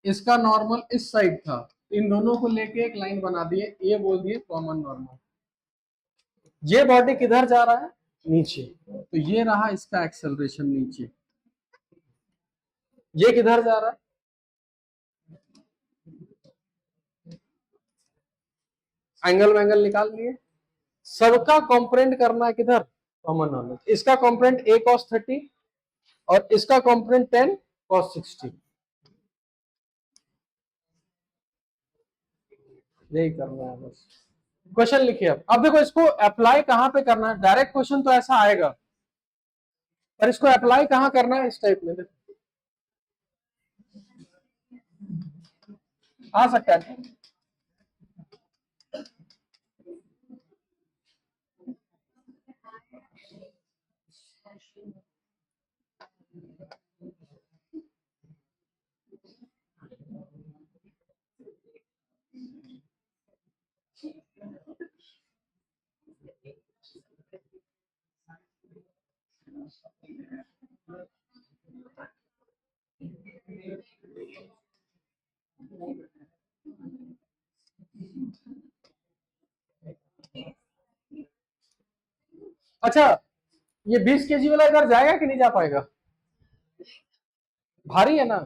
इसका नॉर्मल इस साइड था, इन दोनों को लेके एक लाइन बना दिए, ये बोल दिए कॉमन नॉर्मल। ये बॉडी किधर जा रहा है? नीचे, तो ये रहा इसका एक्सेलरेशन नीचे। ये किधर जा रहा है? एंगल निकाल लिए। सबका कंपोनेंट करना है किधर? Common normal. इसका कंपोनेंट a cos 30 और इसका कंपोनेंट 10 cos 60। यही करना है बस। क्वेश्चन लिखिए। अब देखो, इसको अप्लाई कहां पे करना है? डायरेक्ट क्वेश्चन तो ऐसा आएगा, पर इसको अप्लाई कहां करना है? इस टाइप में देखो आ सकता है। अच्छा, ये 20 केजी वाला इधर जाएगा कि नहीं जा पाएगा? भारी है ना,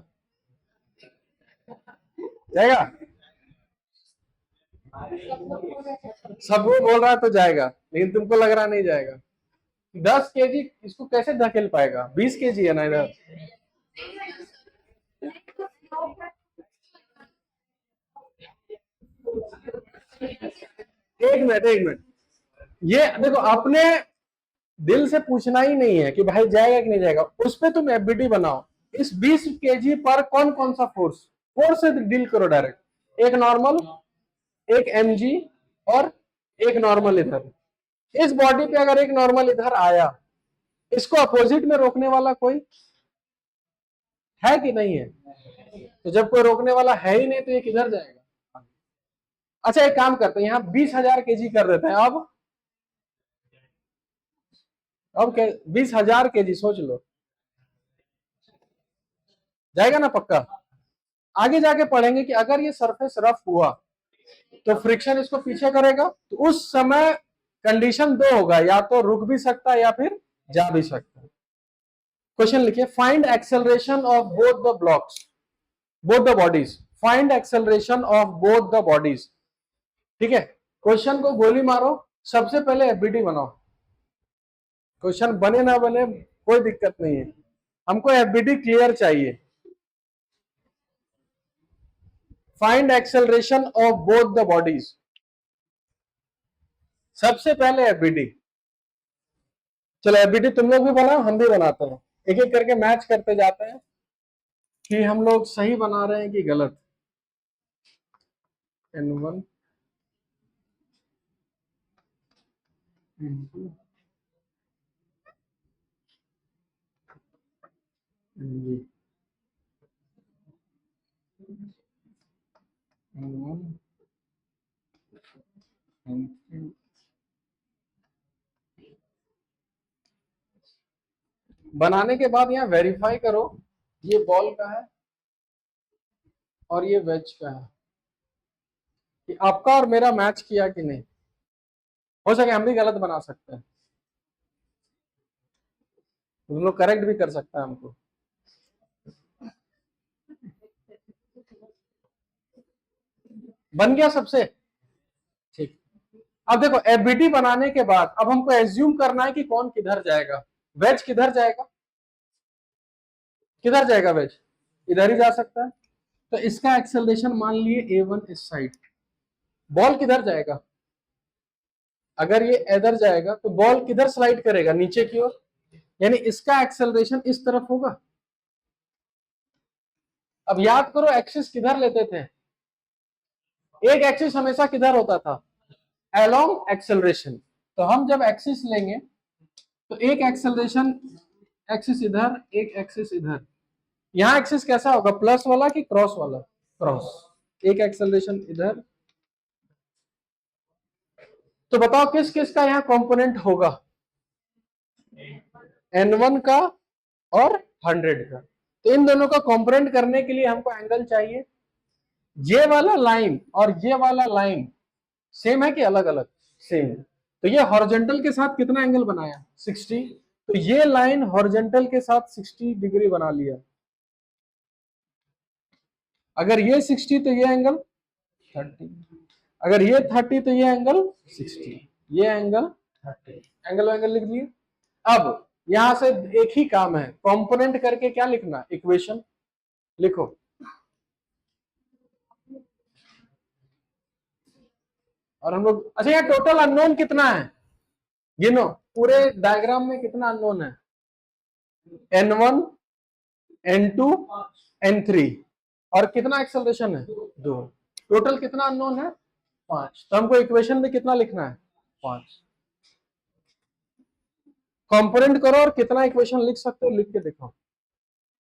जाएगा। सबको बोल रहा है तो जाएगा, लेकिन तुमको लग रहा नहीं जाएगा। 10 केजी इसको कैसे धकेल पाएगा? 20 केजी है ना इधर। एक मिनट, ये देखो, अपने दिल से पूछना ही नहीं है कि भाई जाएगा कि नहीं जाएगा, उस पे तुम एफबीटी बनाओ। इस 20 केजी पर कौन कौन सा फोर्स, फोर्स से डील करो डायरेक्ट। एक नॉर्मल, एक एमजी, और एक नॉर्मल इधर। इस बॉडी पे अगर एक नॉर्मल इधर आया, इसको अपोजिट में रोकने वाला कोई है कि नहीं है? तो जब कोई रोकने वाला है ही नहीं तो ये किधर जाएगा? अच्छा, एक काम करते हैं, यहाँ 20,000 केजी कर देते हैं। अब 20,000 केजी सोच लो, जाएगा ना पक्का? आगे जाके पढ़ेंगे कि अगर ये सरफेस रफ हुआ तो फ्रिक्शन इसको पीछे करेगा, तो उस समय कंडीशन दो होगा, या तो रुक भी सकता है या फिर जा भी सकता है। क्वेश्चन लिखिए, find acceleration of both the blocks, both the bodies. Find acceleration of both the bodies. ठीक है, क्वेश्चन को गोली मारो, सबसे पहले एफबीटी बनाओ। क्वेश्चन बने ना बने कोई दिक्कत नहीं है, हमको एफबीटी क्लियर चाहिए। Find acceleration of both the bodies, सबसे पहले एफबीटी। चलो एफबीटी तुम लोग भी बनाओ, हम भी बनाते हैं, एक एक करके मैच करते जाते हैं कि हम लोग सही बना रहे हैं कि गलत। N1 into NG, N1 N2। बनाने के बाद यहाँ वेरीफाई करो, ये बॉल का है और ये वेज का है, कि आपका और मेरा मैच किया कि नहीं। हो सके हम भी गलत बना सकते हैं, तुम लोग करेक्ट भी कर सकता है हमको। बन गया सबसे ठीक। अब देखो, एफबीटी बनाने के बाद अब हमको एज्यूम करना है कि कौन किधर जाएगा। वेज किधर जाएगा? किधर जाएगा वेज? इधर ही जा सकता है। तो इसका एक्सेलरेशन मान लिए A1 इस साइड। बॉल किधर जाएगा? अगर ये इधर जाएगा तो बॉल किधर स्लाइड करेगा? नीचे की ओर, यानी इसका एक्सेलरेशन इस तरफ होगा। अब याद करो, एक्सिस किधर लेते थे? एक एक्सिस हमेशा किधर होता था? Along acceleration. तो हम जब एक्सिस लेंगे तो एक एक्सेलरेशन, एक्सिस इधर, एक एक्सिस इधर। यहां एक्सिस कैसा होगा, प्लस वाला कि क्रॉस वाला? क्रॉस। एक एक्सेलरेशन इधर। तो बताओ किस किस का यहाँ कंपोनेंट होगा? N1 का और 100 का। तो इन दोनों का कंपोनेंट करने के लिए हमको एंगल चाहिए। ये वाला लाइन और ये वाला लाइन सेम है कि अलग अलग? सेम। तो ये हॉरिजॉन्टल के साथ कितना एंगल बनाया? 60। तो ये लाइन हॉरिजॉन्टल के साथ 60 डिग्री बना लिया। अगर ये 60 तो ये एंगल 30, अगर ये 30 तो ये एंगल 60, ये एंगल 30। एंगल लिख दिए। अब यहां से एक ही काम है, कंपोनेंट करके क्या लिखना? इक्वेशन लिखो। और हम लोग, अच्छा ये टोटल अननोन कितना है? गिनो, पूरे डायग्राम में कितना अननोन है? N1, N2, N3। और कितना एक्सेलरेशन है? 2। टोटल कितना अननोन है? 5। तो हमको इक्वेशन में कितना लिखना है? 5। कंपोनेंट करो और कितना इक्वेशन लिख सकते हो लिख के देखो।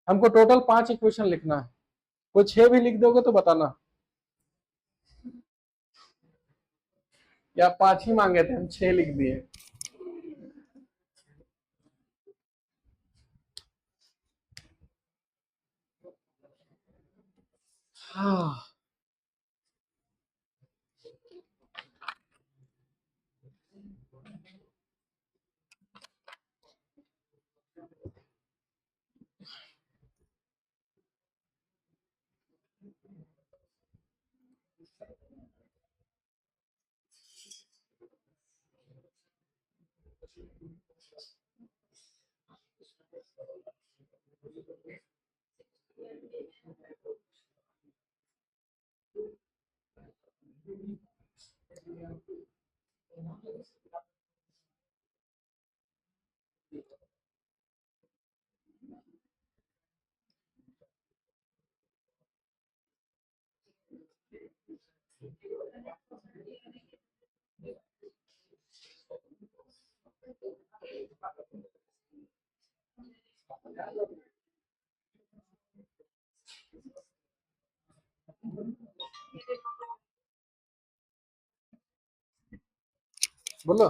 हमको टोटल 5 इक्वेशन लिखना है। कोई 6 भी लिख दोगे तो बताना। या 5 ही मांगे थे, हम 6 लिख दिए। हाँ, बोलो